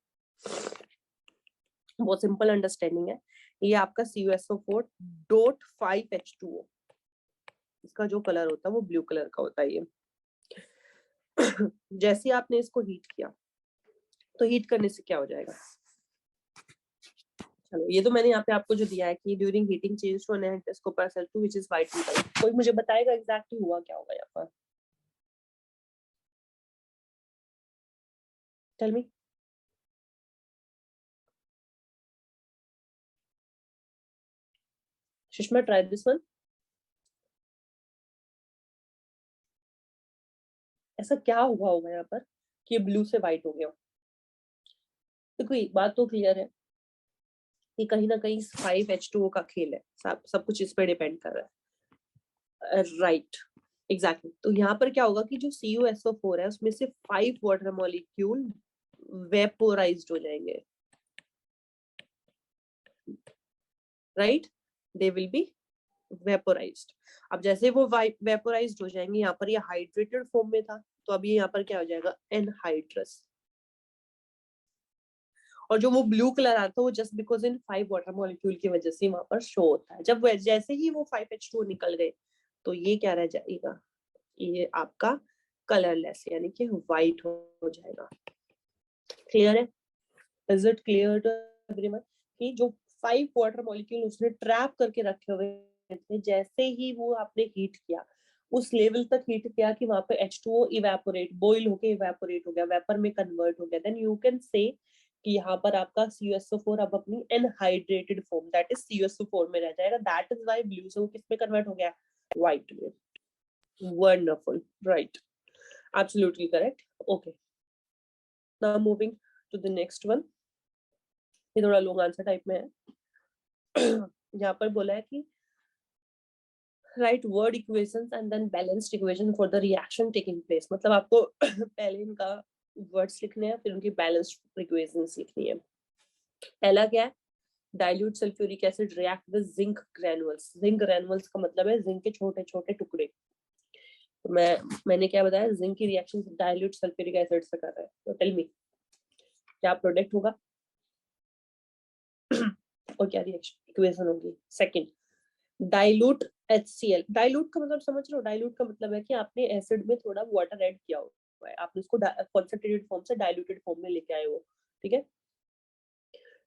बहुत सिंपल अंडरस्टैंडिंग है। ये आपका CuSO4.5H2O, इसका जो कलर होता है वो ब्लू कलर का होता है। ये जैसे आपने इसको हीट किया, तो हीट करने से क्या हो जाएगा? चलो ये तो मैंने यहाँ पे आपको जो दिया है कि during heating change to an SO2 which is white in colour. कोई मुझे बताएगा एग्जैक्टली हुआ क्या होगा यहाँ पर? Tell me. Sushma try this one. ऐसा क्या हुआ होगा यहाँ पर कि ब्लू से व्हाइट हो गया? देखो एक बात तो क्लियर है कि कहीं ना कहीं 5H2O का खेल है, सब कुछ इस पर डिपेंड कर रहा है। राइट एग्जैक्टली, तो यहाँ पर क्या होगा कि जो CuSO4 है उसमें से 5 वाटर मॉलिक्यूल वेपोराइज्ड हो जाएंगे, राइट, दे विल बी वेपोराइज्ड। अब जैसे वो वेपोराइज्ड हो जाएंगे, यहाँ पर ये हाइड्रेटेड फॉर्म में था, तो अब ये यहाँ पर क्या हो जाएगा? एनहाइड्रस। और जो वो ब्लू कलर आता है वो just because in 5 water molecule की वजह से वहां पर शो होता है। जब जैसे ही वो 5H2 निकल गए तो ये क्या रह जाएगा? ये आपका कलरलेस, यानी कि व्हाइट हो जाएगा। क्लियर है? Is it clear to everyone कि जो 5 वाटर मॉलिक्यूल उसने ट्रैप करके रखे हुए थे, जैसे ही वो आपने हीट किया उस लेवल तक हीट किया कि वहां पे H2O इवेपोरेट, बॉइल होके इवेपोरेट हो गया, वेपर में कन्वर्ट हो गया, देन यू कैन से कि यहाँ पर आपका CuSO4 अब अपनी एनहाइड्रेटेड फॉर्म दैट इज CuSO4 में रह जाएगा, दैट इज व्हाई ब्लू से वो किस में कन्वर्ट हो गया, व्हाइट में। Wonderful, right, absolutely correct. Okay, now moving to the next one. ये थोड़ा लॉन्ग आंसर टाइप में है। यहाँ पर बोला है कि write word equations and then balanced equation for the reaction taking place। मतलब आपको पहले इनका वर्ड्स लिखने हैं, फिर उनकी बैलेंस्ड इक्वेशंस लिखनी है। पहला क्या है, dilute sulphuric acid react with zinc granules. Zinc granules का मतलब है जिंक के छोटे छोटे टुकड़े। तो मैंने क्या बताया, जिंक की रिएक्शन डाइल्यूट सल्फ्यूरिक एसिड से कर रहा है, तो टेल मी क्या प्रोडक्ट होगा और क्या रिएक्शन इक्वेशन होगी। Second, dilute HCl। डाइल्यूट का मतलब समझ रहे हो, डाइल्यूट का मतलब है कि आपने एसिड में थोड़ा वाटर ऐड किया हुआ है, आपने उसको कॉन्सेंट्रेटेड फॉर्म से डाइल्यूटेड फॉर्म में लेके आए हो, ठीक है।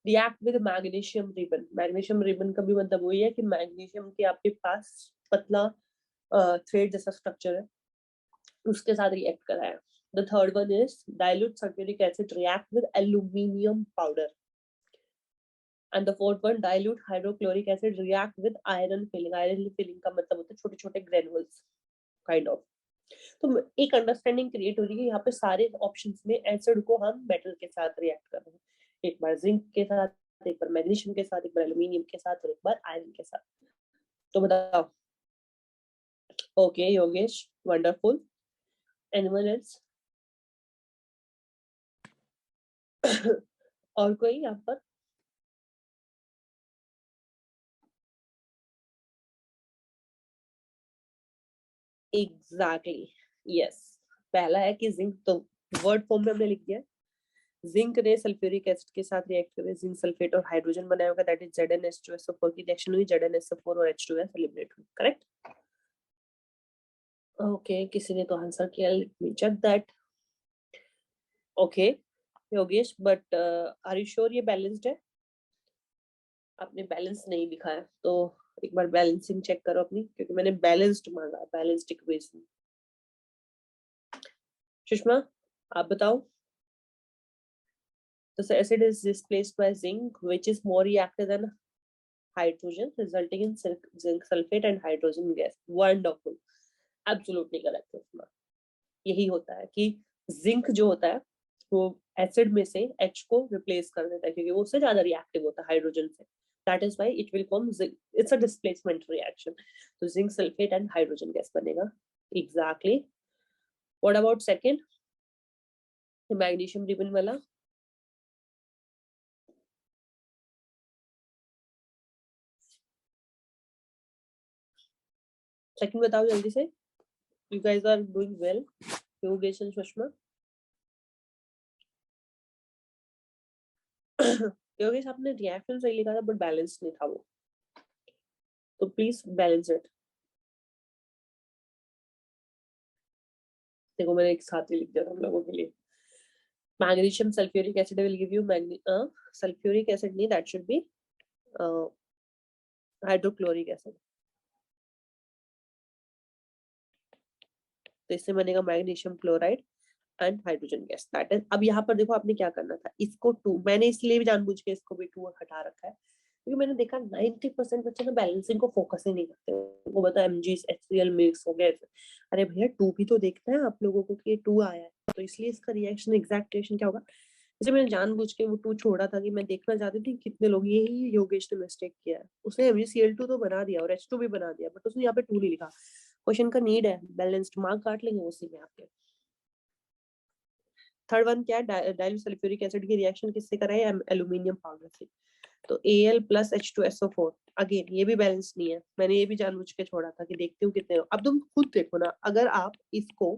React with magnesium ribbon. Magnesium ribbon का भी मतलब वही है कि मैग्नीशियम के आपके पास पतला थ्रेड जैसा स्ट्रक्चर है, उसके साथ रिएक्ट करा है। The third one is dilute sulphuric acid react with aluminium powder. And the fourth one, dilute hydrochloric acid react with iron filling। iron filling का मतलब होता है छोटे छोटे granules kind of। तो एक अंडरस्टैंडिंग क्रिएट हो रही है यहाँ पे सारे ऑप्शंस में एसिड को हम मेटल के साथ रिएक्ट कर रहे हैं, एक बार जिंक के साथ, एक बार मैग्नीशियम के साथ, एक बार एल्यूमिनियम के साथ और एक बार आयरन के साथ। तो बताओ। Okay Yogesh, wonderful. Animal else? और कोई यहाँ पर? Exactly, yes. पहला है कि जिंक, तो वर्ड फॉर्म में हमने लिख दिया, जिंक ने सल्फ्यूरिक एसिड के साथ रिएक्ट करके जिंक सल्फेट और हाइड्रोजन बनाया होगा, दैट इज ZnH2SO4 की रिएक्शन हुई, ZnSO4 और H2S एलिमिनेट हुई, करेक्ट। ओके, किसी ने तो आंसर किया, let me check that. Okay Yogesh, but are you sure ये बैलेंस्ड है? आपने बैलेंस नहीं लिखा है, तो एक बार बैलेंसिंग चेक करो अपनी, क्योंकि मैंने बैलेंस्ड मांगा, बैलेंस्ड इक्वेशन। सुषमा, आप बताओ। The acid is displaced by zinc, which is more reactive than hydrogen, resulting in zinc sulfate and hydrogen gas। Wonderful, absolutely correct। यही होता है कि जिंक जो होता है वो एसिड में से H को रिप्लेस कर देता है, क्योंकि वो उससे ज्यादा रिएक्टिव होता है हाइड्रोजन से, that is why it will form zinc, it's a displacement reaction. तो zinc sulphate and hydrogen gas बनेगा। Exactly. What about second, magnesium ribbon वाला? सेकंड बताओ जल्दी से, you guys are doing well. Yogesh and Sushma. Yogesh, आपने रिएक्शन सही लिखा था बट बैलेंस नहीं था वो, तो प्लीज बैलेंस इट। देखो मैंने एक साथ ही लिख दिया तुम लोगों के लिए। Magnesium sulphuric acid will give you sulphuric acid नहीं, that should be hydrochloric acid. तो इससे बनेगा magnesium chloride and hydrogen gas, that is. अब यहाँ पर देखो आपने क्या करना था, इसको 2, मैंने इसलिए भी जानबूझ के इसको भी 2 हटा रखा है, क्योंकि मैंने देखा 90% बच्चे ना बैलेंसिंग को फोकस ही नहीं करते, वो बता MgS HCl मिक्स हो गया। अरे भैया 2 भी तो देखना है आप लोगों को कि ये 2 आया है, तो इसलिए इसका रिएक्शन एग्जैक्ट रिएक्शन क्या होगा। जैसे मैंने जानबूझ के वो 2 छोड़ा था कि मैं देखना चाहती थी कितने लोग, यही योगेश ने मिस्टेक किया है, उसने MgCl2 तो बना दिया और H2 भी बना दिया, बट उसने यहाँ पे 2 नहीं लिखा। क्वेश्चन का नीड है बैलेंस्ड, मार्क काट लेंगे उसी में आपके। थर्ड वन क्या है, डाइल्यूट सल्फ्यूरिक एसिड की रिएक्शन किससे कराई, एल्यूमिनियम पाउडर से। तो Al plus H2SO4, अगेन ये भी बैलेंस नहीं है, मैंने ये भी जानबूझ के छोड़ा था कि देखती हूँ कितने। अब तुम खुद देखो ना, अगर आप इसको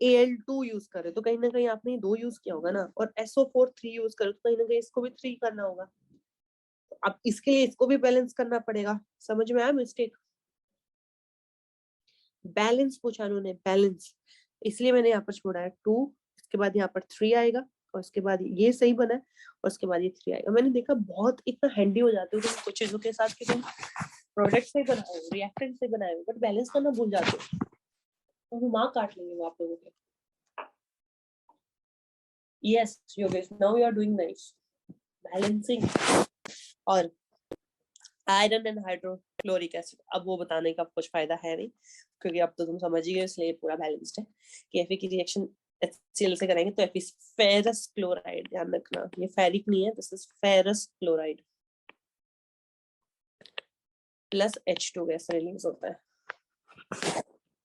Al2 यूज करे तो कहीं ना कहीं आपने 2 यूज किया होगा ना, और SO4 3 यूज करे तो कहीं ना कहीं इसको भी 3 करना होगा। अब इसके लिए इसको भी बैलेंस करना पड़ेगा, समझ में आया मिस्टेक? बैलेंस पूछा उन्होंने, बैलेंस, इसलिए मैंने यहाँ पर छोड़ा है 2, इसके बाद यहाँ पर 3 आएगा, और उसके बाद ये सही बना है, और उसके बाद ये 3 आएगा। मैंने देखा बहुत इतना हैंडी हो जाते हो कुछ चीजों के साथ कि तुम प्रोडक्ट से बनाए हो, रिएक्टेंट से बनाए हो, बट बैलेंस करना भूल जाते हो तो मार्क काट लेंगे वो आप लोगों के। Yes Yogesh, now you are doing nice. Balancing और आयरन एंड हाइड्रोक्लोरिक एसिड, अब वो बताने का कुछ फायदा है नहीं क्योंकि अब तो तुम समझ ही गए, इसलिए पूरा बैलेंस्ड है कि Fe की रिएक्शन HCl से करेंगे तो Fe फेरस क्लोराइड, ध्यान रखना ये फेरिक नहीं है, this is ferrous chloride plus H2 gas release होता है,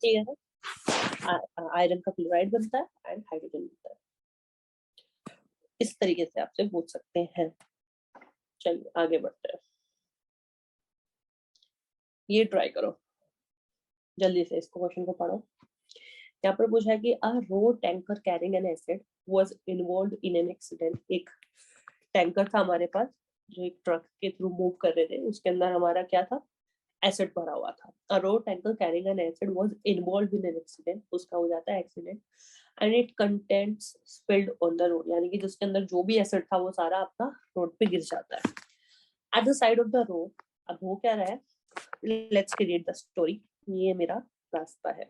ठीक है। आयरन का क्लोराइड बनता है एंड हाइड्रोजन बनता है। इस तरीके से आपसे पूछ सकते हैं। चलिए आगे बढ़ते हैं, ये ट्राई करो जल्दी से, इसको क्वेश्चन को पढ़ो। यहाँ पर पूछा है कि a road tanker carrying an acid was involved in an accident. एक टैंकर था हमारे पास जो एक ट्रक के थ्रू मूव कर रहे थे, उसके अंदर हमारा क्या था, एसिड भरा हुआ था। A road tanker carrying an acid was involved in an accident, उसका हो जाता है accident, and it contents spilled on the road, यानी कि जिसके अंदर जो भी एसिड था वो सारा आपका रोड पे गिर जाता है। Eight the side of the road, अब वो क्या रहा है, लेट्स क्रिएट द स्टोरी। ये मेरा रास्ता है,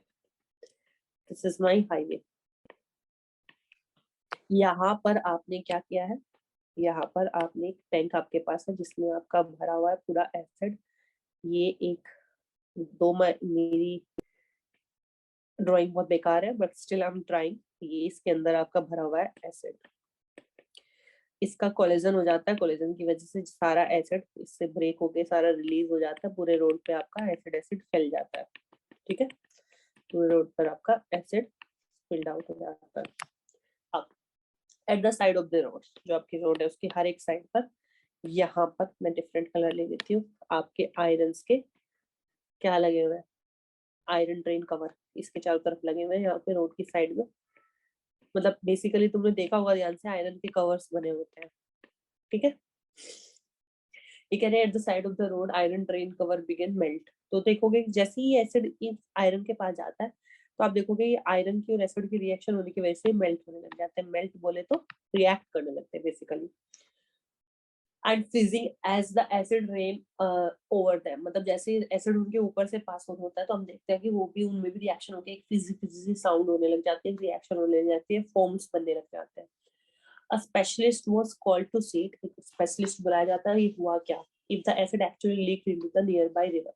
दिस इज माई हाईवे। यहाँ पर आपने क्या किया है, यहाँ पर आपने एक टैंक आपके पास है जिसमें आपका भरा हुआ है पूरा एसिड। ये एक मेरी ड्राइंग बहुत बेकार है but still I am trying. ये इसके अंदर आपका भरा हुआ है एसिड, इसका कोलिजन हो जाता है, कोलिजन की वजह से सारा एसिड इससे ब्रेक होके सारा रिलीज हो जाता है, पूरे रोड पे आपका एसिड एसिड फैल जाता है, ठीक है। पूरे रोड पर आपका एसिड स्पिल्ड आउट हो जाता है। अब eight the side of the road, जो आपकी रोड है उसकी हर एक साइड पर, यहाँ पर मैं डिफरेंट कलर ले लेती हूँ, आपके आयरन के क्या लगे हुए हैं, आयरन ड्रेन कवर इसके चारों तरफ लगे हुए हैं यहाँ पे रोड की साइड में। मतलब बेसिकली तुमने देखा होगा ध्यान से, आयरन के कवर्स बने होते हैं, ठीक है। ये कह रहे हैं at the side of the road iron drain cover began melt. तो देखोगे जैसे ही एसिड इस आयरन के पास जाता है तो आप देखोगे ये आयरन की और एसिड की रिएक्शन होने की वजह से मेल्ट होने लग जाते हैं। मेल्ट बोले तो रिएक्ट करने लगते हैं basically. And fizzing as the acid rain over them, मतलब जैसे एसिड उनके ऊपर से पास ऑन होता है तो हम देखते हैं कि वो भी उनमें भी रिएक्शन होकर एक फिजी फिजी साउंड होने लग जाती है, रिएक्शन होने लग जाती है, फॉर्म्स बनने लग जाते हैं। A specialist was called to see it. एक स्पेशलिस्ट बुलाया जाता है, ये हुआ क्या, if the acid actually leaked into the nearby river।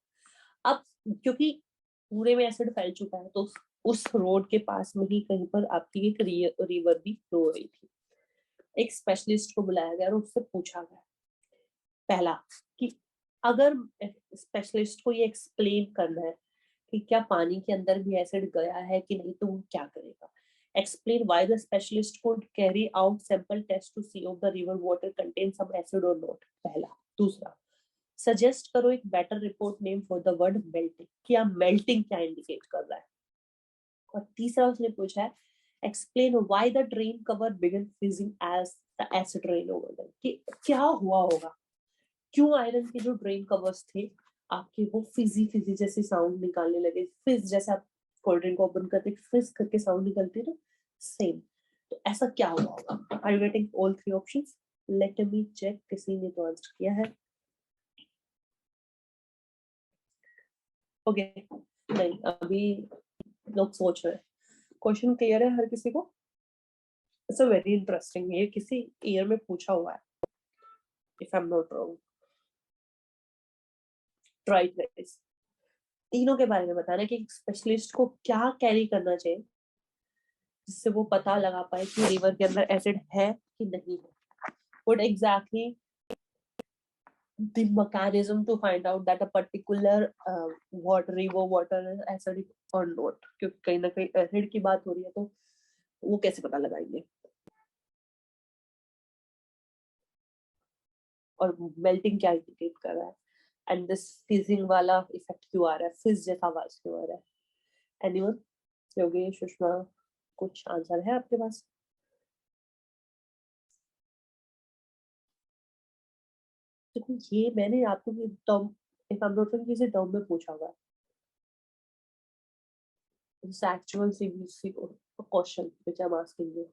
अब क्योंकि पूरे में एसिड फैल चुका है तो उस रोड के पास में ही कहीं पर आपकी एक रिवर भी फ्लो हो रही थी। एक स्पेशलिस्ट को बुलाया गया और उससे पूछा गया पहला कि अगर स्पेशलिस्ट को ये एक्सप्लेन करना है कि क्या पानी के अंदर भी एसिड गया है कि नहीं तो वो क्या करेगा। Explain why the specialist could carry out sample test to see if the river water contains some acid or not। पहला। दूसरा, suggest करो एक better report name for the word melting, क्या melting क्या indicate कर रहा है। और तीसरा उसने पूछा है explain why the drain cover began freezing as the acid rain over them, कि क्या हुआ होगा, क्यों आयरन के जो ड्रेन कवर्स थे आपके वो फिजी फिजी जैसे साउंड निकालने लगे, फिज जैसे आप कोल्ड ड्रिंक को ओपन करते फिज करके साउंड निकलती है ना, सेम। तो ऐसा क्या हुआ होगा। Are you getting all three options? Let me check, किसी ने तो आंसर किया है। ओके नहीं, अभी लोग सोच रहे हैं। क्वेश्चन क्लियर है हर किसी को? इट्स अ वेरी इंटरेस्टिंग, ये किसी ईयर में पूछा हुआ है if I am not wrong. Try guys, तीनों के बारे में बताना कि स्पेशलिस्ट को क्या कैरी करना चाहिए जिससे वो पता लगा पाए कि रिवर के अंदर एसिड है कि नहीं है। What exactly the mechanism to find out that a particular river water is acidic or not, क्योंकि कहीं ना कहीं एसिड की बात हो रही है तो वो कैसे पता लगाएंगे। और मेल्टिंग क्या इंडिकेट कर रहा है, एंड दिस फिजिंग वाला इफेक्ट क्यों आ रहा है, फिज जैसा आवाज क्यों आ रहा है। एनीवन, योगेश, सुषमा, कुछ आंसर है आपके पास? देखो ये मैंने आपको term if I am not wrong किसी टर्म में पूछा हुआ है, it's actual CBC question which I'm asking you।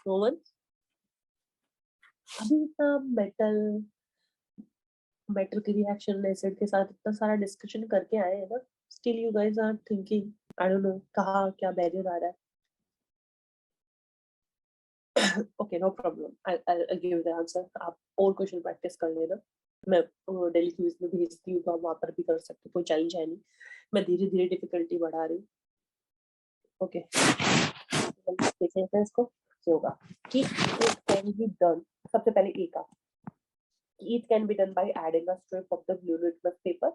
No one? अभी इतना मेटल की रिएक्शन एसिड के साथ इतना सारा डिस्कशन करके आए हैं ना, still you guys are thinking I don't know कहाँ क्या बैरियर आ रहा है. Okay no problem, I give the answer. आप और क्वेश्चन प्रैक्टिस कर लेना. मैं डेली क्विज में भेजती हूँ तो आप वहां पर भी कर सकते हो, कोई चैलेंज है नहीं. मैं धीरे धीरे डिफिकल्टी बढ़ा रही हूँ. ओके देख लेते हैं इसको. ये होगा कि इट कैन बी डन. सबसे पहले ए का, it can be done by adding a strip of the blue litmus paper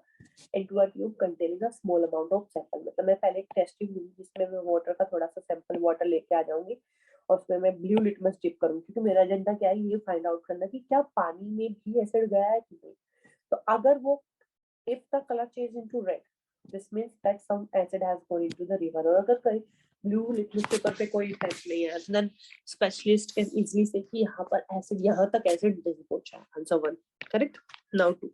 into a tube containing a small amount of sample. मतलब मैं पहले एक टेस्ट ट्यूब लूंगी जिसमें मैं वाटर का थोड़ा सा सैंपल वाटर लेके आ जाऊंगी और उसमें मैं ब्लू लिटमस डिप करूंगी, क्योंकि मेरा एजेंडा क्या है, ये फाइंड आउट करना कि क्या पानी में भी एसिड गया है कि नहीं. तो अगर वो, if the color change into red, this means that some acid has gone into the river. और अगर कोई ब्लू लिटमस पेपर पे कोई इफेक्ट नहीं है, then specialist can easily say कि यहाँ पर एसिड, यहाँ तक एसिड नहीं पहुंचा. Answer 1 correct. नाउ 2,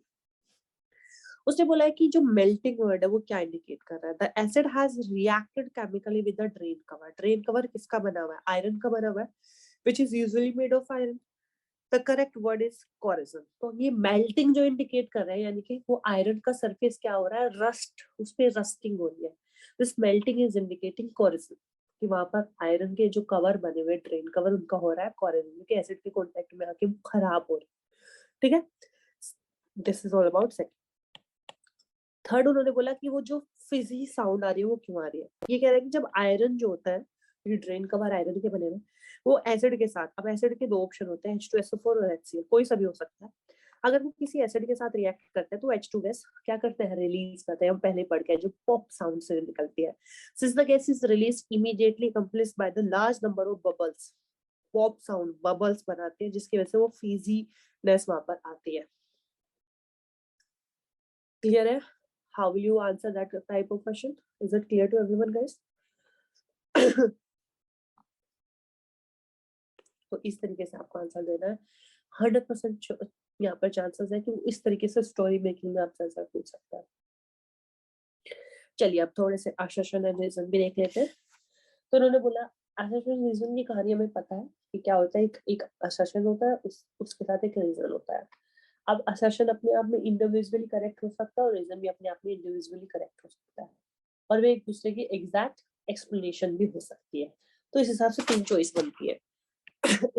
उसने बोला है कि जो मेल्टिंग वर्ड है वो क्या इंडिकेट कर रहा है. The acid has reacted chemically with the drain cover. Drain cover किसका बना हुआ है, आयरन का बना हुआ है, which is usually made of iron. The correct word is corrosion. तो ये मेल्टिंग जो इंडिकेट कर रहा है, यानी कि वो आयरन का सरफेस क्या हो रहा है, रस्ट, उस पे रस्टिंग हो रही है. This melting is indicating corrosion, कि वहां पर आयरन के जो कवर बने हुए, ड्रेन कवर, उनका हो रहा है कोरिजन, क्योंकि एसिड के कांटेक्ट में आके खराब हो रहे हैं. ठीक है, this is all about second. Third उन्होंने बोला कि वो जो फिजी साउंड आ रही है वो क्यों आ रही है. ये कह रहा है कि जब आयरन जो होता है, ये ड्रेन कवर आयरन के बने हुए, वो एसिड के साथ, अब एसिड के दो ऑप्शन होते हैं, H2SO4 और HCl, कोई सा भी हो सकता है. अगर वो किसी एसिड के साथ रिएक्ट करते हैं तो H2 गैस क्या करते हैं, रिलीज करते हैं. हम पहले पढ़ के, जो पॉप साउंड से निकलती है. Since the gas is release immediately accomplished by the large number of bubbles. Pop sound bubbles बनाते हैं, जिसकी वजह से वो फिजीनेस वहां पर आती है. क्लियर है? How will you answer that type of question? Is it clear to everyone, guys? तो इस तरीके से आपको आंसर देना है. 100% यहाँ पर चांसेस है कि वो इस तरीके से स्टोरी मेकिंग में आपसे आंसर पूछ सकता है. चलिए अब थोड़े से assertion and reason भी देख लेते हैं. तो उन्होंने बोला assertion reason की कहानी हमें पता है कि क्या होता है. एक assertion होता है, उसके साथ एक reason होता है. अब assertion अपने आप में इंडिविजुअली करेक्ट हो सकता है और रीजन भी अपने आप में इंडिविजुअली करेक्ट हो सकता है, और वे एक दूसरे की एग्जैक्ट एक्सप्लेनेशन भी हो सकती है. तो इस हिसाब से 3 चॉइस बनती है.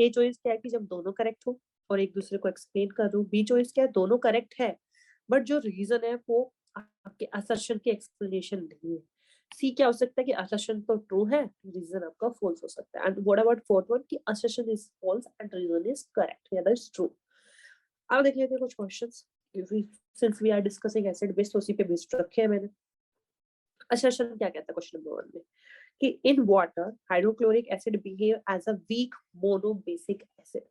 ए चॉइस क्या है कि जब दोनों करेक्ट हो और एक दूसरे को एक्सप्लेन कर रहा हूँ. बी चॉइस क्या है, दोनों करेक्ट है बट जो रीजन है वो आपके असर्शन की एक्सप्लेनेशन नहीं है. सी क्या हो सकता है कि असर्शन तो ट्रू है, रीजन आपका फॉल्स हो सकता है. And what about fourth one कि assertion is false and reason is correct या दैट इज ट्रू. अब देख लेते हैं कुछ questions. Since we are discussing acid base, तो उसी पे बेस्ड रखे हैं मैंने. असर्शन क्या कहता है क्वेश्चन नंबर 1 में कि in water hydrochloric acid behave as a weak monobasic acid.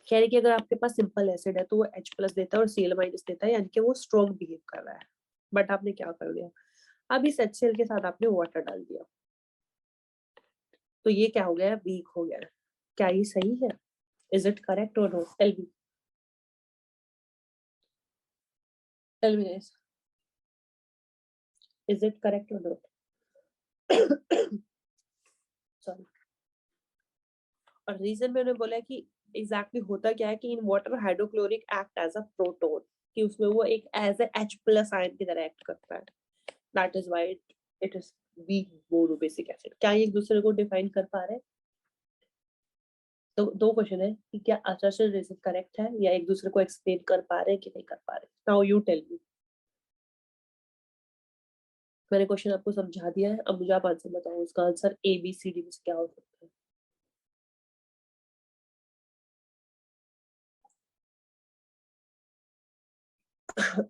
कह रहे कि अगर आपके पास सिंपल एसिड है तो वो H+ देता है और Cl- देता है, यानी कि वो स्ट्रॉन्ग बिहेव कर रहा है. बट आपने क्या कर दिया, अब इस HCl के साथ आपने वाटर डाल दिया, तो ये क्या हो गया, वीक हो गया. क्या ये सही है? इज इट करेक्ट और not? Tell me guys, is it correct और नॉट? सॉरी. और रीजन मैंने बोला कि एग्जैक्टली होता क्या है कि in water hydrochloric act as a proton, कि उसमें वो एक एज ए H+ आयन की तरह एक्ट करता है. That is why it is weak monobasic acid. क्या ये एक दूसरे को डिफाइन कर पा रहे हैं? तो दो क्वेश्चन है कि क्या असर्शन रीजन करेक्ट है या एक दूसरे को एक्सप्लेन कर पा रहे हैं कि नहीं कर पा रहे. Now you tell me. मैंने क्वेश्चन आपको समझा दिया है, अब मुझे आप आंसर बताओ. इसका आंसर ABCD में से क्या हो सकता है?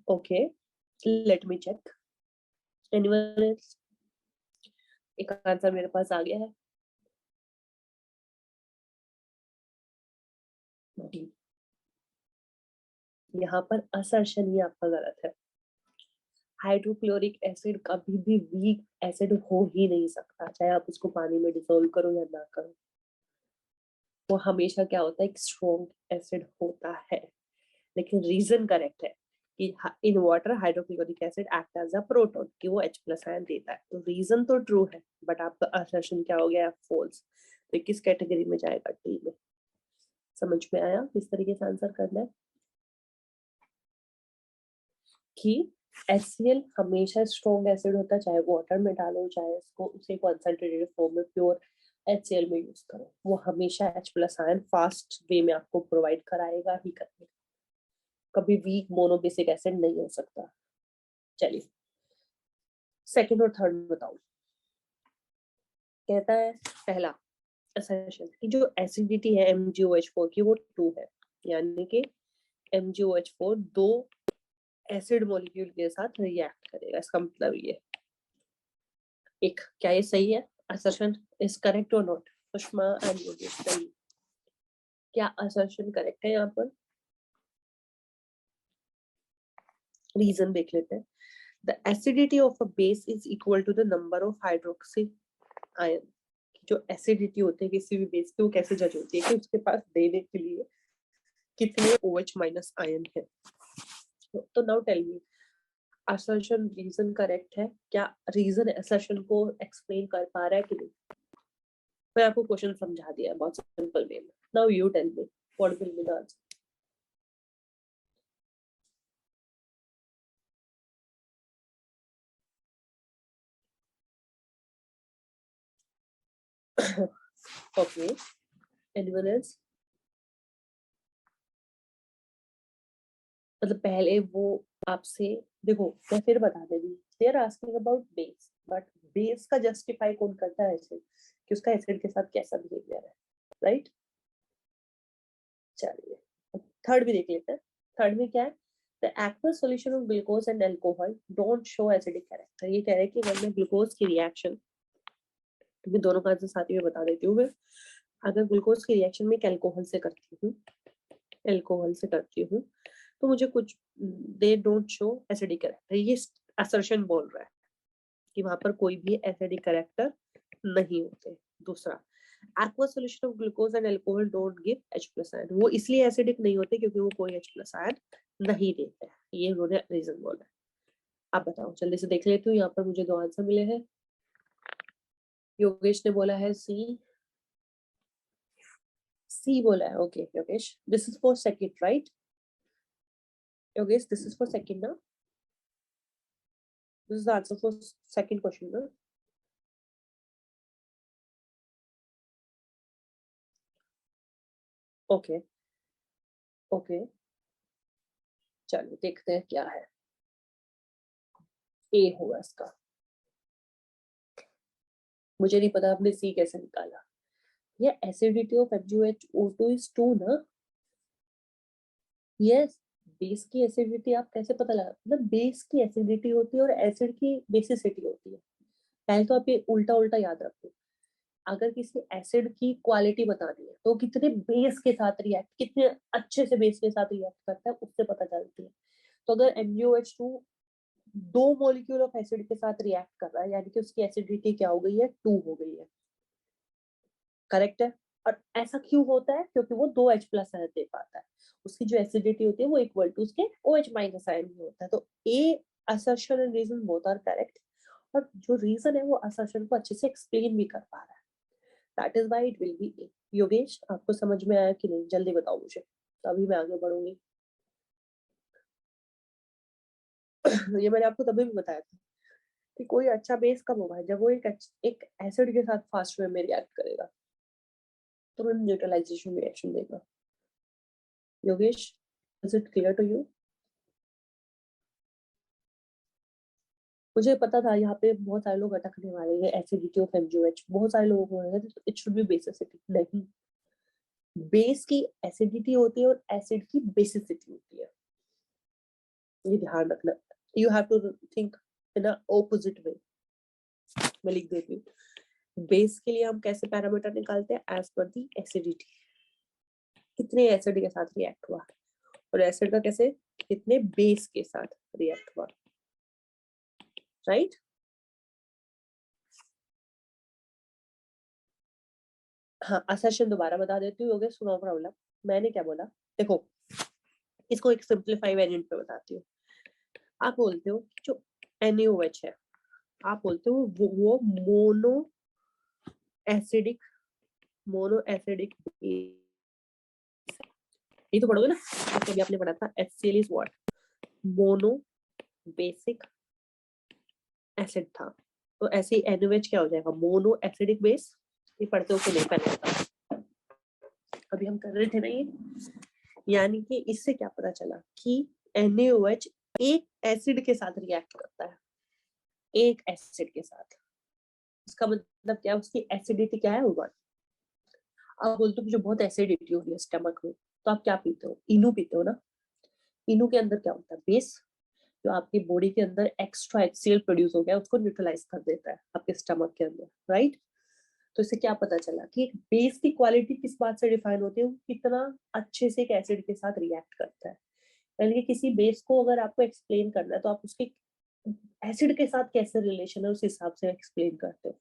Okay, let me check. Anyone else? एक आंसर मेरे पास आ गया है. डी. यहाँ पर असर्शन ही आपका गलत है. हाइड्रोक्लोरिक एसिड कभी भी वीक एसिड हो ही नहीं सकता, चाहे आप उसको पानी में डिसोल्व करो या ना करो. वो हमेशा क्या होता है, एक स्ट्रॉन्ग एसिड होता है. लेकिन रीजन करेक्ट है कि in water hydrochloric acid act as a proton, कि वो H+ आयन देता है. तो रीजन तो ट्रू है बट आपका असर्शन क्या हो गया, फॉल्स. तो किस कैटेगरी में जाएगा, डी में. समझ में आया किस तरीके से आंसर करना है कि HCl हमेशा स्ट्रॉन्ग एसिड होता है, चाहे वाटर में डालो चाहे इसको उसे कंसंट्रेटेड फॉर्म में प्योर HCl में यूज करो, वो हमेशा H+ आयन फास्ट वे में आपको प्रोवाइड कराएगा ही करेगा, कभी वीक मोनोबेसिक एसिड नहीं हो सकता। चलिए सेकंड और थर्ड बताओ। कहता है पहला असर्शन कि जो एसिडिटी है MgOH4 की वो 2 है, यानी कि MgOH4 दो एसिड मॉलिक्यूल के साथ रिएक्ट करेगा, इसका मतलब ये एक, क्या ये सही है? असर्शन इज करेक्ट और नॉट? सुषमा एंड योगेश, सही। क्या असर्शन करेक्ट है? यहाँ पर रीजन देख लेते हैं। The acidity of a base is equal to the number of hydroxy ion. जो एसिडिटी होती है किसी भी बेस की वो कैसे जज होती है कि उसके पास देने के लिए कितने OH- आयन है। तो now tell me, assertion reason correct है क्या? रीजन असर्शन को एक्सप्लेन कर पा रहा है कि नहीं? मैं आपको क्वेश्चन समझा दिया है बहुत सिंपल वे में। Now you tell me what will be the answer. Okay, anyone else? मतलब पहले वो आपसे, देखो मैं फिर बता दे रही हूँ, they are asking about base, but base का जस्टिफाई कौन करता है एसिड, कि उसका एसिड के साथ कैसा बिहेवियर है, राइट? चलिए थर्ड भी देख लेते हैं। थर्ड में क्या है? The aqueous solution of glucose and alcohol don't show acidic character। ये कह रहे हैं कि अगर मैं ग्लूकोज की रिएक्शन, क्योंकि दोनों का आंसर साथ ही में बता देती हूँ मैं, अगर ग्लूकोज की रिएक्शन में अल्कोहल से करती हूँ, अल्कोहल से करती हूँ, तो मुझे कुछ they don't show acidic character, ये असर्शन बोल रहा है कि वहां पर कोई भी एसिडिक कैरेक्टर नहीं होते। दूसरा, aqueous solution of glucose and alcohol don't give H+ ion, वो इसलिए एसिडिक नहीं होते क्योंकि वो कोई H+ आयन नहीं देते हैं, ये उन्होंने रीजन बोला है। आप बताओ, जल्दी से देख लेती हूँ, यहाँ पर मुझे दो आंसर मिले हैं। योगेश ने बोला है सी, सी बोला है। Okay Yogesh, this is for second right? Yogesh this is for second ना? This is the answer for second question ना? ओके ओके, चलो देखते हैं क्या है। ए होगा इसका, मुझे नहीं पता आपने सी कैसे निकाला। ये एसिडिटी ऑफ MgOH2 इज 2 ना? यस, बेस की एसिडिटी आप कैसे पता लगा, मतलब बेस की एसिडिटी होती है और एसिड की बेसिसिटी होती है। पहले तो आप ये उल्टा उल्टा याद रखो। अगर किसी एसिड की क्वालिटी बतानी है तो कितने बेस के साथ रिएक्ट, कितने अच्छे से बेस के साथ रिएक्ट करता है उससे पता चलती है। तो अगर MgOH2 दो मॉलिक्यूल ऑफ एसिड के साथ रिएक्ट कर रहा है, यानी कि उसकी एसिडिटी क्या हो गई है? 2 हो गई है। करेक्ट है? और ऐसा क्यों होता है? क्योंकि वो दो H+ आयन दे पाता है, उसकी जो एसिडिटी होती है वो इक्वल टू उसके OH- आयन ही होता है। तो A assertion and reason both are correct, और जो रीजन है वो असर्शन को अच्छे से एक्सप्लेन भी कर पा रहा है। That is why it will be A. Yogesh आपको समझ में आया कि नहीं? जल्दी बताओ मुझे, तो अभी मैं आगे बढ़ूंगी। ये मैंने आपको तभी भी बताया था कि कोई अच्छा बेस कब होगा, जब वो एक एसिड के साथ फास्ट वे में रिएक्ट करेगा, तुरंत न्यूट्रलाइजेशन रिएक्शन देगा। Yogesh, is it clear to you? मुझे पता था यहाँ पे बहुत सारे लोग अटकने वाले हैं, एसिडिटी ऑफ MgOH बहुत सारे लोगों को है, इट शुड बी बेसिसिटी। नहीं, बेस की एसिडिटी होती है और एसिड की बेसिसिटी होती है, ये ध्यान रखना। You have to think in a opposite way. मैं लिख देती हूँ, बेस के लिए हम कैसे पैरामीटर निकालते हैं? एज पर दी एसिडिटी, कितने एसिड के साथ रिएक्ट हुआ, और एसिड का कैसे, कितने बेस के साथ रिएक्ट हुआ, राइट? हाँ, असर्शन दोबारा बता देती हूँ, योगेश सुनो प्रॉब्लम। मैंने क्या बोला, देखो इसको एक सिंपलीफाई वेरिएंट पे बताती हूँ। आप बोलते हो जो NaOH है, आप बोलते हो वो मोनो एसिडिक बेस ये तो पढ़ोगे ना, तो अभी आपने पढ़ा था HCl is what, mono basic acid था, तो ऐसे ही NaOH क्या हो जाएगा, मोनो एसिडिक बेस। ये पढ़ते हो कि नहीं पहले, अभी हम कर रहे थे ना ये। यानी कि इससे क्या पता चला कि NaOH एक एसिड के साथ रिएक्ट करता है, एक एसिड के साथ। इसका मतलब क्या है, उसकी एसिडिटी क्या है, 1। आप बोलते हो कि जो बहुत एसिडिटी हो रही है स्टमक में, तो आप क्या पीते हो, इनू पीते हो ना। इनू के अंदर क्या होता है, बेस, जो आपकी बॉडी के अंदर एक्स्ट्रा HCl प्रोड्यूस हो गया उसको न्यूट्रलाइज कर देता है आपके स्टमक के अंदर, राइट। तो इससे क्या पता चला कि एक बेस की क्वालिटी किस बात से डिफाइन होती है, वो कितना अच्छे से एक एसिड के साथ रिएक्ट करता है। यानी कि किसी बेस को अगर आपको एक्सप्लेन करना है तो आप उसके एसिड के साथ कैसे रिलेशन है उस हिसाब से एक्सप्लेन करते हो।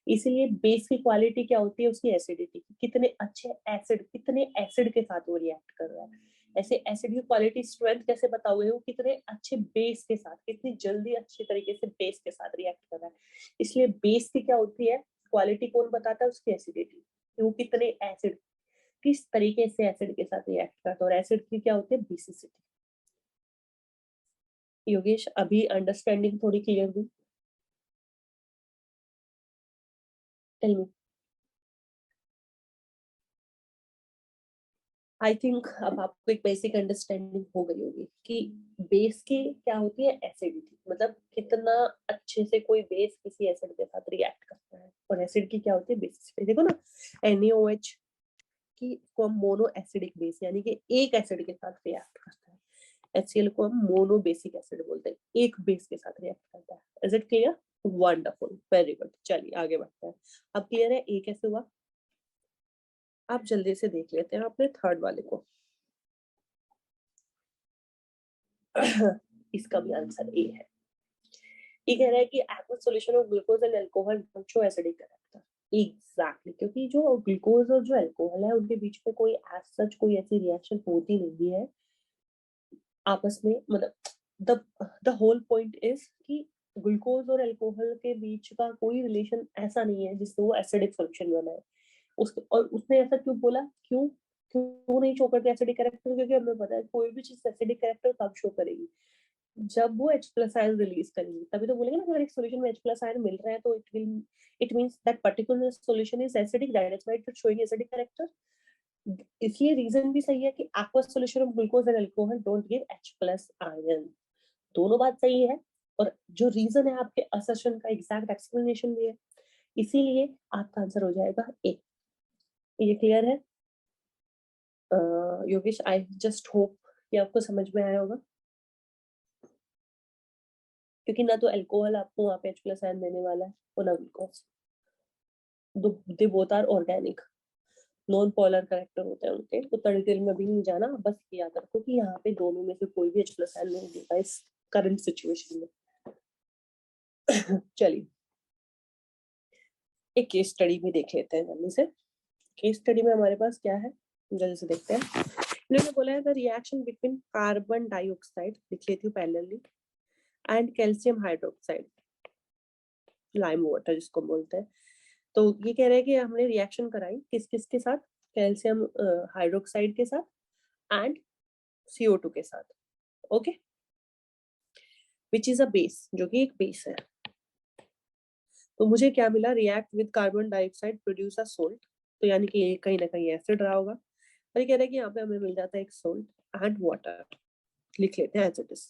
इसीलिए बेस की क्वालिटी क्या होती है, उसकी एसिडिटी, कितने अच्छे एसिड, कितने एसिड के साथ वो रिएक्ट कर रहा है। ऐसे एसिड की क्वालिटी स्ट्रेंथ कैसे बताओगे, वो कितने अच्छे बेस के साथ, कितनी जल्दी अच्छे तरीके से बेस के साथ रिएक्ट कर रहा है। इसलिए बेस की क्या होती है क्वालिटी, कौन बताता है, उसकी एसिडिटी, वो कितने एसिड, किस तरीके से एसिड के साथ रिएक्ट करता है। और एसिड की क्या होती है, बेसिसिटी। योगेश अभी अंडरस्टैंडिंग थोड़ी क्लियर हुई, टेल मी। आई थिंक अब आपको एक बेसिक अंडरस्टैंडिंग हो गई होगी कि बेस की क्या होती है, एसिडिटी, मतलब कितना अच्छे से कोई बेस किसी एसिड के साथ रिएक्ट करता है। और एसिड की क्या होती है, बेसिसिटी। देखो ना, NaOH की को हम मोनो एसिडिक बेस, यानी कि एक एसिड के साथ रिएक्ट करता है। HCl को हम मोनो बेसिक एसिड बोलते हैं, एक बेस के साथ रिएक्ट करता है। Is it clear, wonderful, very good. चलिए आगे बढ़ते हैं। अब क्लियर है, ए कैसे हुआ। आप जल्दी से देख लेते हैं अपने थर्ड वाले को। इसका भी आंसर ए है। ये कह रहा है कि aqueous solution of glucose and alcohol don't show acidic character। Exactly, क्योंकि जो ग्लूकोज और जो अल्कोहल है उनके बीच में कोई एज सच कोई ऐसी रिएक्शन होती नहीं है आपस में। मतलब the the whole point is कि ग्लूकोज और अल्कोहल के बीच का कोई रिलेशन ऐसा नहीं है जिससे वो एसिडिक सॉल्यूशन बनाए। उसके, और उसने ऐसा क्यों बोला, क्यों क्यों नहीं शो करते एसिडिक कैरेक्टर, क्योंकि हमें पता है कोई भी चीज एसिडिक कैरेक्टर कब शो करेगी, जब वो H प्लस आयन रिलीज करेंगे, तभी तो बोलेंगे ना अगर एक सॉल्यूशन में H प्लस आयन मिल रहा है तो it means that particular solution is acidic, that is why it is showing acidic character. इसलिए रीजन भी सही है कि aqueous solution of glucose and alcohol don't give H plus ion. दोनों बात सही है, और जो रीजन है आपके असर्शन का एग्जैक्ट एक्सप्लेनेशन भी है, इसीलिए आपका आंसर हो जाएगा ए। ये क्लियर है योगेश, आई जस्ट होप ये आपको समझ में आया होगा, क्योंकि ना तो अल्कोहल आपको वहाँ पे H प्लस आयन देने वाला है और ना glucose. They both are organic, non polar character होते हैं उनके, तो तड़के में भी नहीं जाना, बस ये याद रखो कि यहाँ पे दोनों में से कोई भी H प्लस आयन नहीं देगा इस करंट सिचुएशन में। चलिए एक केस स्टडी भी देख लेते हैं जल्दी से। केस स्टडी में हमारे पास क्या है, जल्दी से देखते हैं। इन्होंने बोला है the reaction between carbon dioxide, लिख लेती हूँ parallelly, and calcium hydroxide, lime water जिसको बोलते हैं। तो ये कह रहे हैं कि हमने रिएक्शन कराई किस किस के साथ, कैल्शियम हाइड्रोक्साइड के साथ एंड CO2 के साथ, okay, which is a base, जो कि एक बेस है। तो मुझे क्या मिला, react with carbon dioxide produce a salt, तो यानी कि ये कहीं ना कहीं एसिड रहा होगा। और ये कह रहे हैं कि यहाँ पे हमें मिल जाता है एक सोल्ट एंड वाटर, लिख लेते हैं एज इट इज।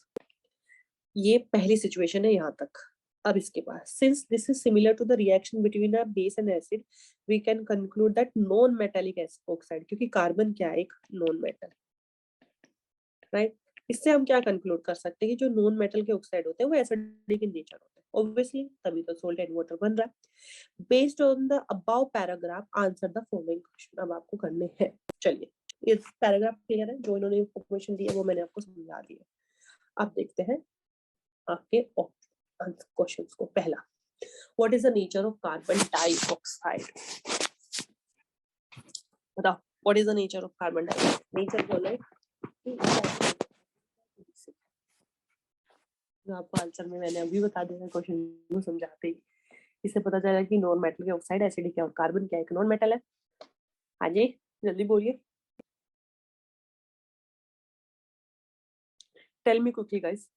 ये पहली सिचुएशन है यहाँ तक। अब इसके पास, since this is similar to the reaction between a base and acid, we can conclude that non metallic oxide, क्योंकि कार्बन क्या है, एक नॉन मेटल, राइट। इससे हम क्या कंक्लूड कर सकते हैं कि जो नॉन मेटल के ऑक्साइड होते हैं वो एसिडिक इन नेचर होते हैं, ऑब्वियसली तभी तो सोल्ट एंड वाटर बन रहा है। Based on the above paragraph answer the following question, अब आपको करने हैं। चलिए ये पैराग्राफ क्लियर है, जो इन्होंने इंफॉर्मेशन दी है वो मैंने आपको समझा दी है। अब देखते हैं आपके क्वेश्चन को। पहला, what is the nature of carbon dioxide, बताओ what is the nature of carbon dioxide. Nature बोला है जो आपको आंसर में मैंने अभी बता दिया क्वेश्चन को समझाते ही, इससे पता चला कि नॉन मेटल के ऑक्साइड एसिडिक है और कार्बन क्या है, एक नॉन मेटल है। हाँ जी जल्दी बोलिए। टेल मी क्विकली गाइस,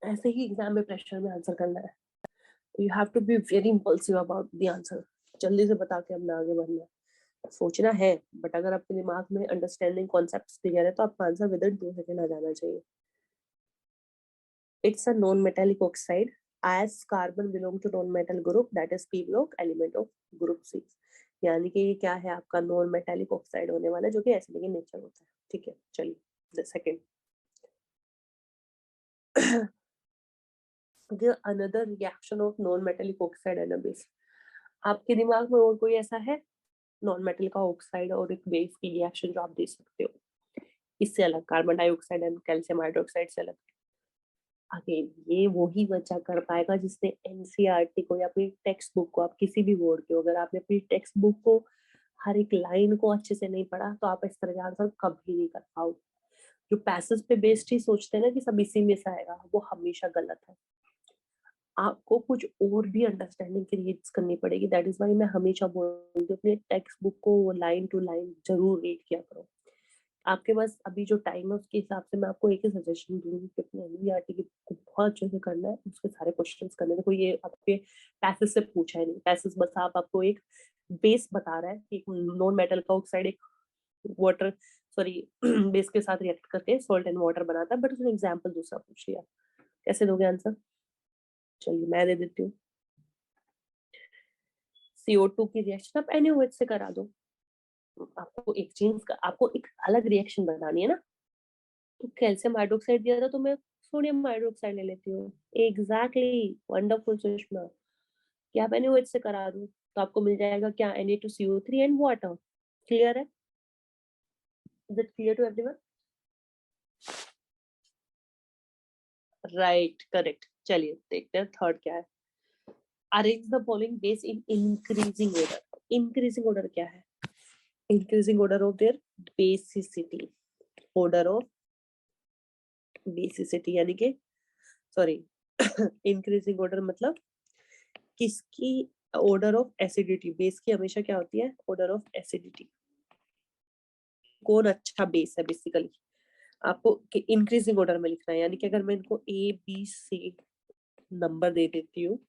ऐसे ही एग्जाम में प्रेशर में आंसर करना है, you have to be very impulsive about the answer, जल्दी से बता के हमने आगे बढ़ना है, सोचना है, बट अगर आपके दिमाग में अंडरस्टैंडिंग कॉन्सेप्ट्स क्लियर है तो आपका आंसर विद इन 2 सेकंड आ जाना चाहिए। It's a non metallic oxide as carbon belong to non metal group, that is p block element of group 6, यानी कि ये क्या है आपका नॉन मेटालिक ऑक्साइड होने वाला है जो कि एसिडिक इन नेचर होता है। ठीक है, चलिए second another reaction of non metallic oxide and a base। आपके दिमाग में और कोई ऐसा है नॉन मेटल का ऑक्साइड और एक बेस की रिएक्शन जो आप दे सकते हो इससे अलग, carbon dioxide and calcium hydroxide से अलग? अगेन ये वही बच्चा कर पाएगा जिसने एनसीईआरटी को या अपनी टेक्स्ट बुक को, आप किसी भी बोर्ड के हो, अगर आपने अपनी टेक्स्ट बुक को हर एक लाइन को अच्छे से नहीं पढ़ा तो आप इस तरह का आंसर कभी नहीं कर पाओगे। जो पैसेज पे बेस्ड ही सोचते हैं ना कि सब इसी में से आएगा, वो हमेशा गलत है। आपको कुछ और भी अंडरस्टैंडिंग क्रिएट करनी पड़ेगी। दैट इज वाई मैं हमेशा बोलती हूँ अपने टेक्स्ट बुक को लाइन टू लाइन जरूर रीड किया करो। आपके पास अभी जो टाइम है उसके हिसाब से मैं आपको एक ही सजेशन दूंगी कि अपने एनसीईआरटी की को बहुत अच्छे से करना है, उसके सारे क्वेश्चंस करने हैं। देखो ये आपके पैसेज से पूछा है नहीं, पैसेज बस आपको एक बेस बता रहा है कि नॉन मेटल का ऑक्साइड एक वाटर सॉरी बेस के साथ रिएक्ट करके सॉल्ट एंड वाटर बनाता है, बट उसने एग्जांपल दूसरा पूछ लिया। कैसे दोगे आंसर? चलिए मैं दे देती हूँ। CO2 की रिएक्शन आप NaOH से करा दो। आपको एक अलग रिएक्शन बनानी है ना, तो कैल्शियम हाइड्रोक्साइड दिया था तो मैं सोडियम हाइड्रोक्साइड ले लेती हूँ। Exactly, wonderful Sushma. क्या आप NaOH से करा दूं तो आपको मिल जाएगा क्या, Na2CO3 एंड वाटर। क्लियर है? Is it clear to everyone? Right, correct. चलिए देखते हैं थर्ड क्या है। Arrange the following base in increasing order. Increasing order क्या है? Increasing order of their basicity, order of basicity यानी कि सॉरी इंक्रीजिंग ऑर्डर मतलब किसकी, ऑर्डर ऑफ एसिडिटी। बेस की हमेशा क्या होती है? Order of acidity. कौन अच्छा बेस है बेसिकली आपको इंक्रीजिंग ऑर्डर में लिखना है, यानी कि अगर मैं इनको ABC नंबर दे देती हूँ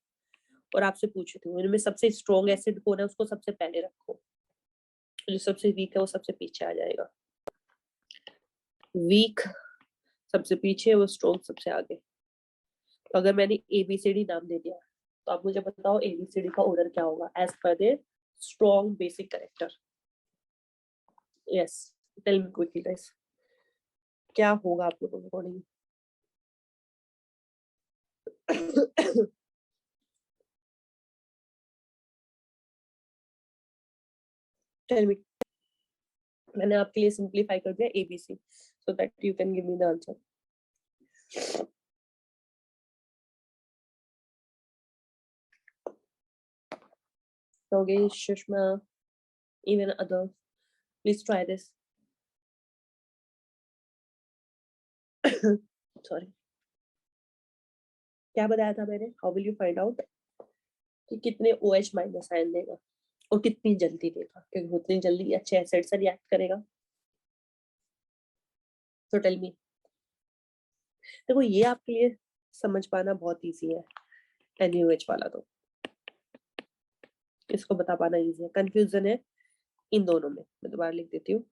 और आपसे पूछती हूँ इनमें सबसे स्ट्रॉन्ग एसिड कौन है, उसको सबसे पहले रखो, जो सबसे वीक है वो सबसे पीछे आ जाएगा। वीक सबसे पीछे, वो स्ट्रॉन्ग सबसे आगे। तो अगर मैंने ABCD नाम दे दिया तो आप मुझे बताओ ABCD का ऑर्डर क्या होगा एज पर their strong basic character. Yes, tell me quickly guys, क्या होगा आप लोगों के अकॉर्डिंग? Tell me. मैंने आपके लिए सिंपलीफाई कर दिया ABC so that you can give me the answer. Yogesh, Shushma, even others, please try this. Sorry, क्या बताया था मैंने? How will you find out कि कितने OH माइनस आयन देगा और कितनी जल्दी देगा, क्योंकि उतनी जल्दी अच्छे एसिड से रिएक्ट करेगा। तो टेल मी। देखो ये आपके लिए समझ पाना बहुत इजी है, NaOH वाला तो इसको बता पाना इजी है, कंफ्यूजन है इन दोनों में। मैं दोबारा लिख देती हूँ।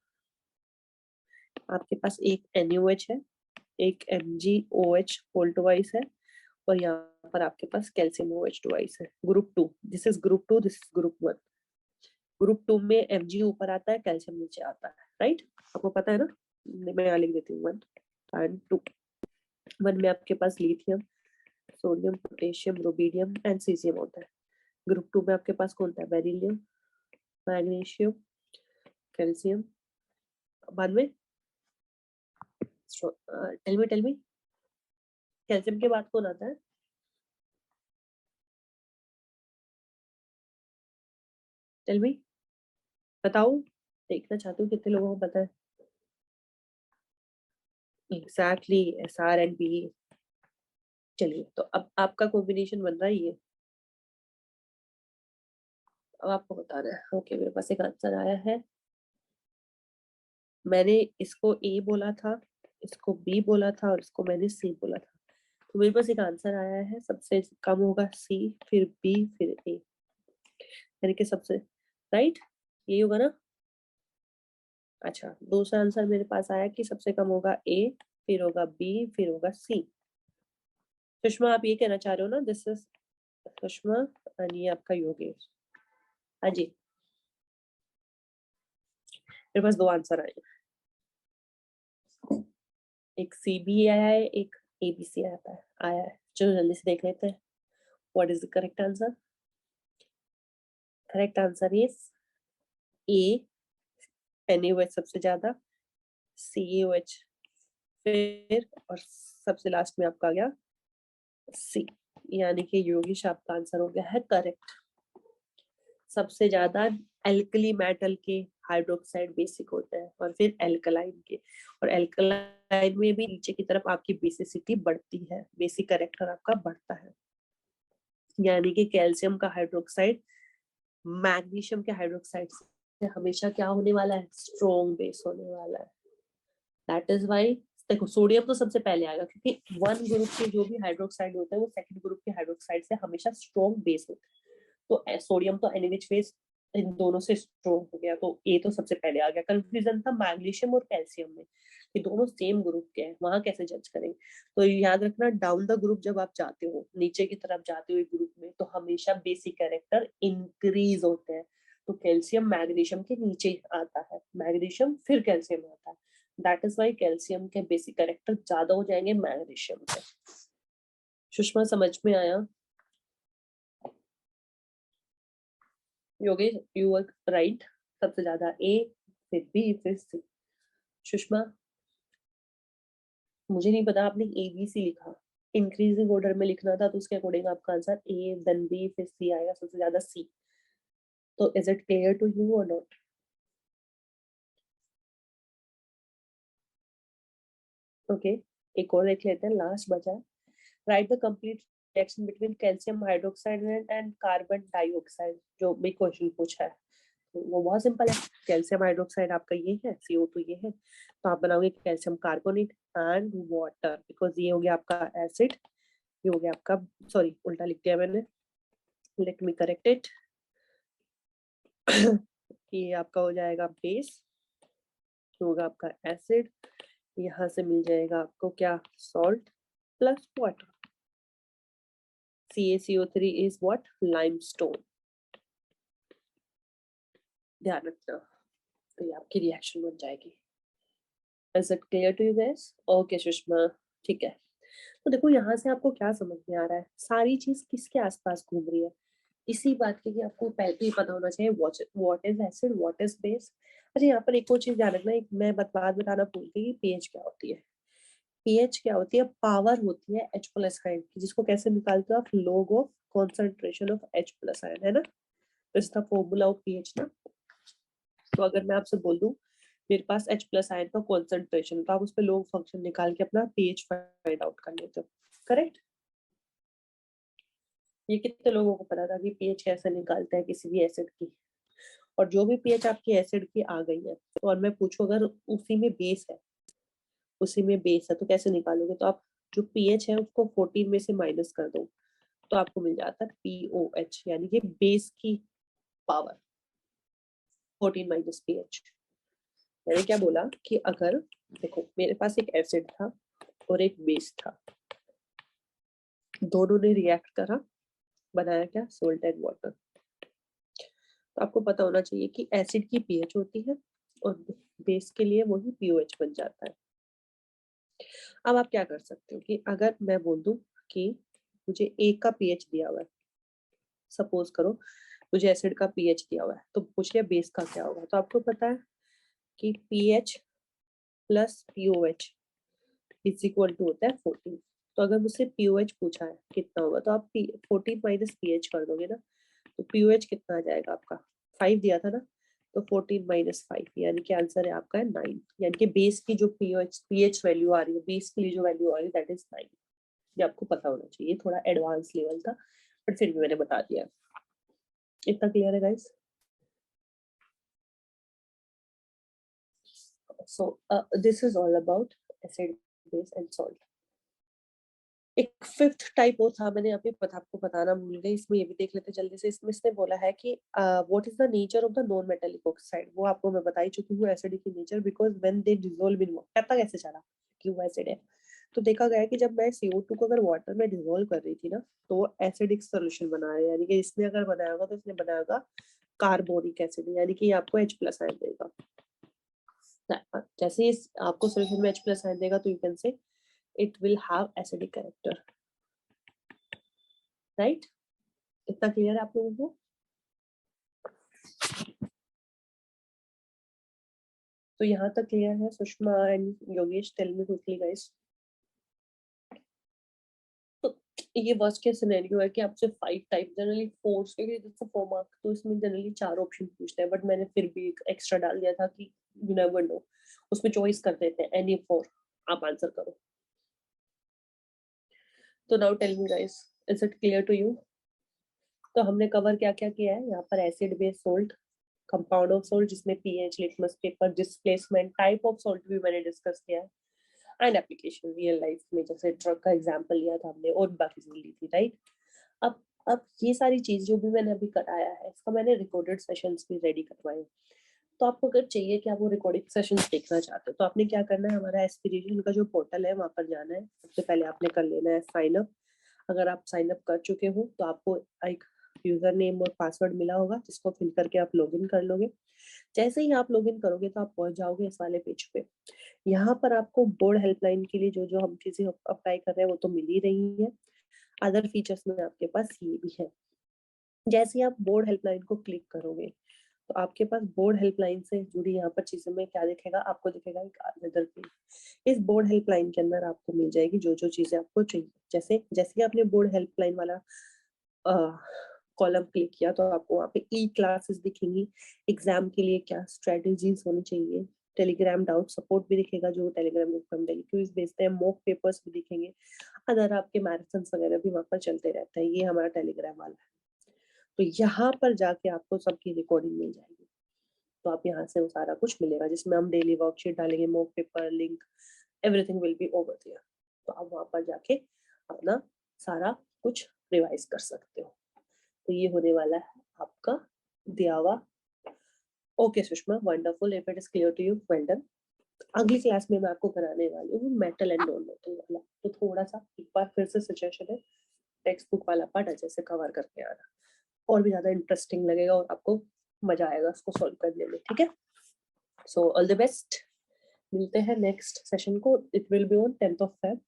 आपके पास एक NaOH है, एक MgOH होल ट्वाइस है, और यहाँ पर आपके पास कैल्शियम OH ट्वाइस है। Group 2, this is group 2, this is group 1। Group 2 में Mg ऊपर आता है, कैल्शियम नीचे आता है, राइट? आपको पता है ना? मैं यहाँ लिख देती हूँ 1 एंड 2। 1 में आपके पास lithium, sodium, potassium, rubidium and caesium होता है। ग्रुप 2 में आपके पास कौन होता है? Beryllium, magnesium, calcium. बाद में टेल मी कैल्शियम के बाद कौन आता है? टेल मी, बताओ, देखना चाहती हूँ कितने लोगों को पता है। Exactly, SR and B। चलिए तो अब आपका कॉम्बिनेशन बन रहा है ये, अब आपको बताना है। ओके, मेरे पास एक आंसर आया है। मैंने इसको A बोला था, इसको बी बोला था और इसको मैंने सी बोला था, तो मेरे पास एक आंसर आया है, सबसे कम होगा सी, फिर बी, फिर ए, यानी कि सबसे राइट ये होगा ना। अच्छा, दूसरा आंसर मेरे पास आया कि सबसे कम होगा ए, फिर होगा बी, फिर होगा सी। सुषमा आप ये कहना चाह रहे हो ना, दिस इज सुषमा एंड ये आपका योगेश। हाँ जी, मेरे पास दो आंसर आए, एक सी बी आया है, एक ए बी सी आया है। चलो जल्दी से देख लेते हैं what is the correct answer. Correct answer is a, NaOH सबसे ज्यादा, CaOH फिर, और सबसे लास्ट में आपका आ गया सी, यानी कि योगेश आपका आंसर हो गया है करेक्ट। सबसे ज्यादा एल्कली मेटल के हाइड्रोक्साइड बेसिक होते हैं और फिर एल्कलाइन के, और एल्कलाइन में भी नीचे की तरफ आपकी बेसिसिटी बढ़ती है, बेसिक कैरेक्टर आपका बढ़ता है, यानी कि कैल्शियम का हाइड्रोक्साइड मैग्नीशियम के हाइड्रोक्साइड से हमेशा क्या होने वाला है, स्ट्रॉन्ग बेस होने वाला है। दैट इज वाई देखो सोडियम तो सबसे पहले आएगा, क्योंकि वन ग्रुप के जो भी हाइड्रोक्साइड होते हैं वो सेकंड ग्रुप के हाइड्रोक्साइड से हमेशा स्ट्रॉन्ग बेस होते हैं, तो सोडियम तो एनी विच वेज इन दोनों से स्ट्रॉन्ग हो गया, तो ए तो सबसे पहले आ गया। कंफ्यूजन था मैग्नीशियम और कैल्शियम में कि दोनों सेम ग्रुप के हैं, वहां कैसे जज करेंगे। तो याद रखना डाउन द ग्रुप जब आप जाते हो, नीचे की तरफ जाते हो एक ग्रुप में, तो हमेशा बेसिक कैरेक्टर इंक्रीज होते हैं, तो कैल्शियम मैग्नीशियम के नीचे आता है, मैग्नीशियम फिर कैल्शियम आता है, दैट इज वाई कैल्शियम के बेसिक कैरेक्टर ज्यादा हो जाएंगे मैग्नीशियम के। सुषमा समझ में आया? योगेश यू आर राइट, सबसे ज्यादा ए, फिर बी, फिर सी। सुषमा मुझे नहीं पता, आपने ए बी सी लिखा, इंक्रीजिंग ऑर्डर में लिखना था, तो उसके अकॉर्डिंग आपका आंसर ए देन बी फिर सी आएगा, सबसे ज्यादा सी। तो is it clear to you और नॉट? ओके, एक और देख लेते हैं, लास्ट बचा है। Write the complete reaction between calcium hydroxide and carbon dioxide, जो भी क्वेश्चन पूछा है, तो वो बहुत सिंपल है। कैल्शियम हाइड्रोक्साइड आपका ये है, CO2 ये है, तो आप बनाओगे calcium carbonate and water, because ये हो गया आपका एसिड, ये हो गया आपका, सॉरी उल्टा लिख दिया मैंने, लेट मी करेक्ट इट। ये आपका हो जाएगा बेस, होगा आपका एसिड, यहाँ से मिल जाएगा आपको क्या, salt plus water, CaCO3 is what, limestone। ध्यान रखना, तो ये आपकी रिएक्शन बन जाएगी। Is it clear to you guys? Okay Sushma, ठीक है। तो देखो यहाँ से आपको क्या समझ में आ रहा है, सारी चीज किसके आसपास घूम रही है, इसी बात की कि आपको पहले ही पता होना चाहिए what is acid, what is base. अच्छा यहाँ पर एक और चीज ध्यान रखना, एक मैं बात बताना भूल गई, पीएच क्या होती है। पीएच क्या होती है, पावर होती है H प्लस आयन की, जिसको कैसे निकालते हो आप, log of concentration of H plus ion, है ना, इसका फॉर्मूला ऑफ पीएच ना। तो अगर मैं आपसे बोल दूं मेरे पास H प्लस आयन का कॉन्सेंट्रेशन, तो आप उस पर log फंक्शन निकाल के अपना पीएच फाइंड आउट कर लेते हो, करेक्ट। ये कितने लोगों को पता था कि पीएच कैसे निकालते हैं किसी भी एसिड की, और जो भी पीएच आपकी एसिड की आ गई है, तो और मैं पूछूं अगर उसी में बेस है, उसी में बेस है तो कैसे निकालोगे, तो आप जो पीएच है उसको 14 में से माइनस कर दो, तो आपको मिल जाता है POH, यानी कि बेस की पावर 14 माइनस पीएच। मैंने क्या बोला कि अगर देखो मेरे पास एक एसिड था और एक बेस था, दोनों ने रिएक्ट करा, बनाया क्या, सोल्ट एंड वाटर। तो आपको पता होना चाहिए कि एसिड की पीएच होती है और बेस के लिए वही POH बन जाता है। अब आप क्या कर सकते हो कि अगर मैं बोल दूं कि मुझे एक का पीएच दिया हुआ है, सपोज करो मुझे एसिड का पीएच दिया हुआ है, तो पूछिए बेस का क्या होगा, तो आपको पता है कि pH plus POH is equal to होता है 14। तो अगर मुझसे POH पूछा है कितना होगा, तो आप 14 माइनस पीएच कर दोगे ना, तो POH कितना आ जाएगा आपका, 5 दिया था ना, तो 14 माइनस 5, यानी कि आंसर है आपका 9, यानी कि बेस की जो पीएच वैल्यू आ रही है, बेस के लिए जो वैल्यू आ रही है दैट इज 9। ये आपको पता होना चाहिए, थोड़ा एडवांस लेवल था बट फिर भी मैंने बता दिया। इतना क्लियर है guys? So this is all about acid base and salt. एक फिफ्थ टाइप और था, मैंने अभी आपको बताना भूल गई, इसमें ये भी देख लेते जल्दी से। इसमें इसने बोला है कि what is the nature of the non metallic oxide. वो आपको मैं बता ही चुकी हूँ, एसिडिक की nature, because when they dissolve in water. पता कैसे चला कि वो एसिड है? तो देखा गया कि जब मैं CO2 को अगर वाटर में डिसॉल्व कर रही थी ना, तो एसिडिक सॉल्यूशन बना है, यानी कि इसने अगर बनाया होगा तो इसने बनाया होगा कार्बोनिक एसिड, यानी कि आपको H+ आयन देगा। जैसे इस आपको सॉल्यूशन में H+ आयन देगा, तो you can say it will have acidic character, right? इतना क्लियर है आप लोगों को? तो यहाँ तक क्लियर है? Sushma and Yogesh, tell me quickly guys. तो ये वर्स्ट केस सिनेरियो है कि आपसे 5 टाइप, जनरली 4 के 4 मार्क, तो इसमें जनरली 4 ऑप्शन पूछते हैं, बट मैंने फिर भी एक एक्स्ट्रा डाल दिया था कि यू नेवर नो, उसमें चॉइस कर देते हैं एनी 4, आप आंसर करो। तो now tell me guys, is it clear to you? तो हमने कवर क्या क्या किया है यहाँ पर? Acid base salt, compound of salt जिसमें pH, litmus paper, displacement, type of salt भी मैंने डिस्कस किया है, एंड एप्लीकेशन रियल लाइफ में, जैसे ट्रक का एग्जांपल लिया था हमने और बाकी चीजें ली थी, राइट? अब ये सारी चीज जो भी मैंने अभी कराया है, इसका मैंने रिकॉर्डेड सेशंस भी रेडी करवाए। तो आपको अगर चाहिए कि आप वो रिकॉर्डिंग सेशंस देखना चाहते हो, तो आपने क्या करना है, हमारा एस्पिरेशन का जो पोर्टल है वहां पर जाना है। सबसे पहले आपने कर लेना है साइन अप। अगर आप साइन अप कर चुके हो तो आपको एक यूजर नेम और पासवर्ड मिला होगा, जिसको फिल करके आप लॉगिन कर लोगे। जैसे ही आप लॉगिन करोगे तो आप पहुंच जाओगे इस वाले पेज पे। यहाँ पर आपको बोर्ड हेल्पलाइन के लिए जो जो हम चीजें अप्लाई कर रहे हैं वो तो मिल ही रही है। अदर फीचर्स में आपके पास ये भी है। जैसे ही आप बोर्ड हेल्पलाइन को क्लिक करोगे तो आपके पास बोर्ड हेल्पलाइन से जुड़ी यहाँ पर चीजों में क्या दिखेगा? आपको दिखेगा एक अदर पेज। इस बोर्ड हेल्पलाइन के अंदर आपको मिल जाएगी जो जो चीजें आपको चाहिए। जैसे जैसे ही आपने बोर्ड हेल्पलाइन वाला कॉलम क्लिक किया तो आपको वहाँ पे ई क्लासेस दिखेंगी, एग्जाम के लिए क्या स्ट्रेटेजीज होनी चाहिए, टेलीग्राम डाउट सपोर्ट भी दिखेगा जो टेलीग्राम ग्रुप पर हम डेली क्विज भेजते हैं, मॉक पेपर्स भी दिखेंगे, अदर आपके मैराथन वगैरह भी वहाँ पर चलते रहते हैं। ये हमारा टेलीग्राम वाला है। तो यहाँ पर जाके आपको सबकी रिकॉर्डिंग मिल जाएगी। तो आप यहाँ से वो सारा कुछ मिलेगा, जिसमें हम डेली वर्कशीट डालेंगे, mock paper, link, everything will be over there. तो आप वहाँ पर जाके अपना सारा कुछ रिवाइज कर सकते हो। तो ये होने वाला है आपका दिया हुआ। Okay Sushma, wonderful, if it is clear to you, well done. अगली क्लास में मैं आपको कराने वाली हूँ मेटल एंड नॉन मेटल वाला। तो थोड़ा सा एक बार फिर से सजेशन है, टेक्स्ट बुक वाला पार्ट अच्छे से कवर करके आना, और भी ज्यादा इंटरेस्टिंग लगेगा और आपको मजा आएगा उसको सॉल्व करने में, ठीक है? सो ऑल द बेस्ट, मिलते हैं नेक्स्ट सेशन को, it will be on 10th of Feb।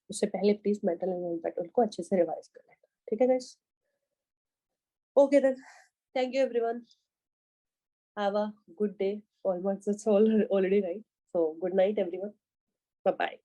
उससे पहले please metal and non metal को अच्छे से रिवाइज कर लेना, ठीक है guys? Okay then, thank you everyone, have a good day, almost it's all already right, so good night everyone, bye bye।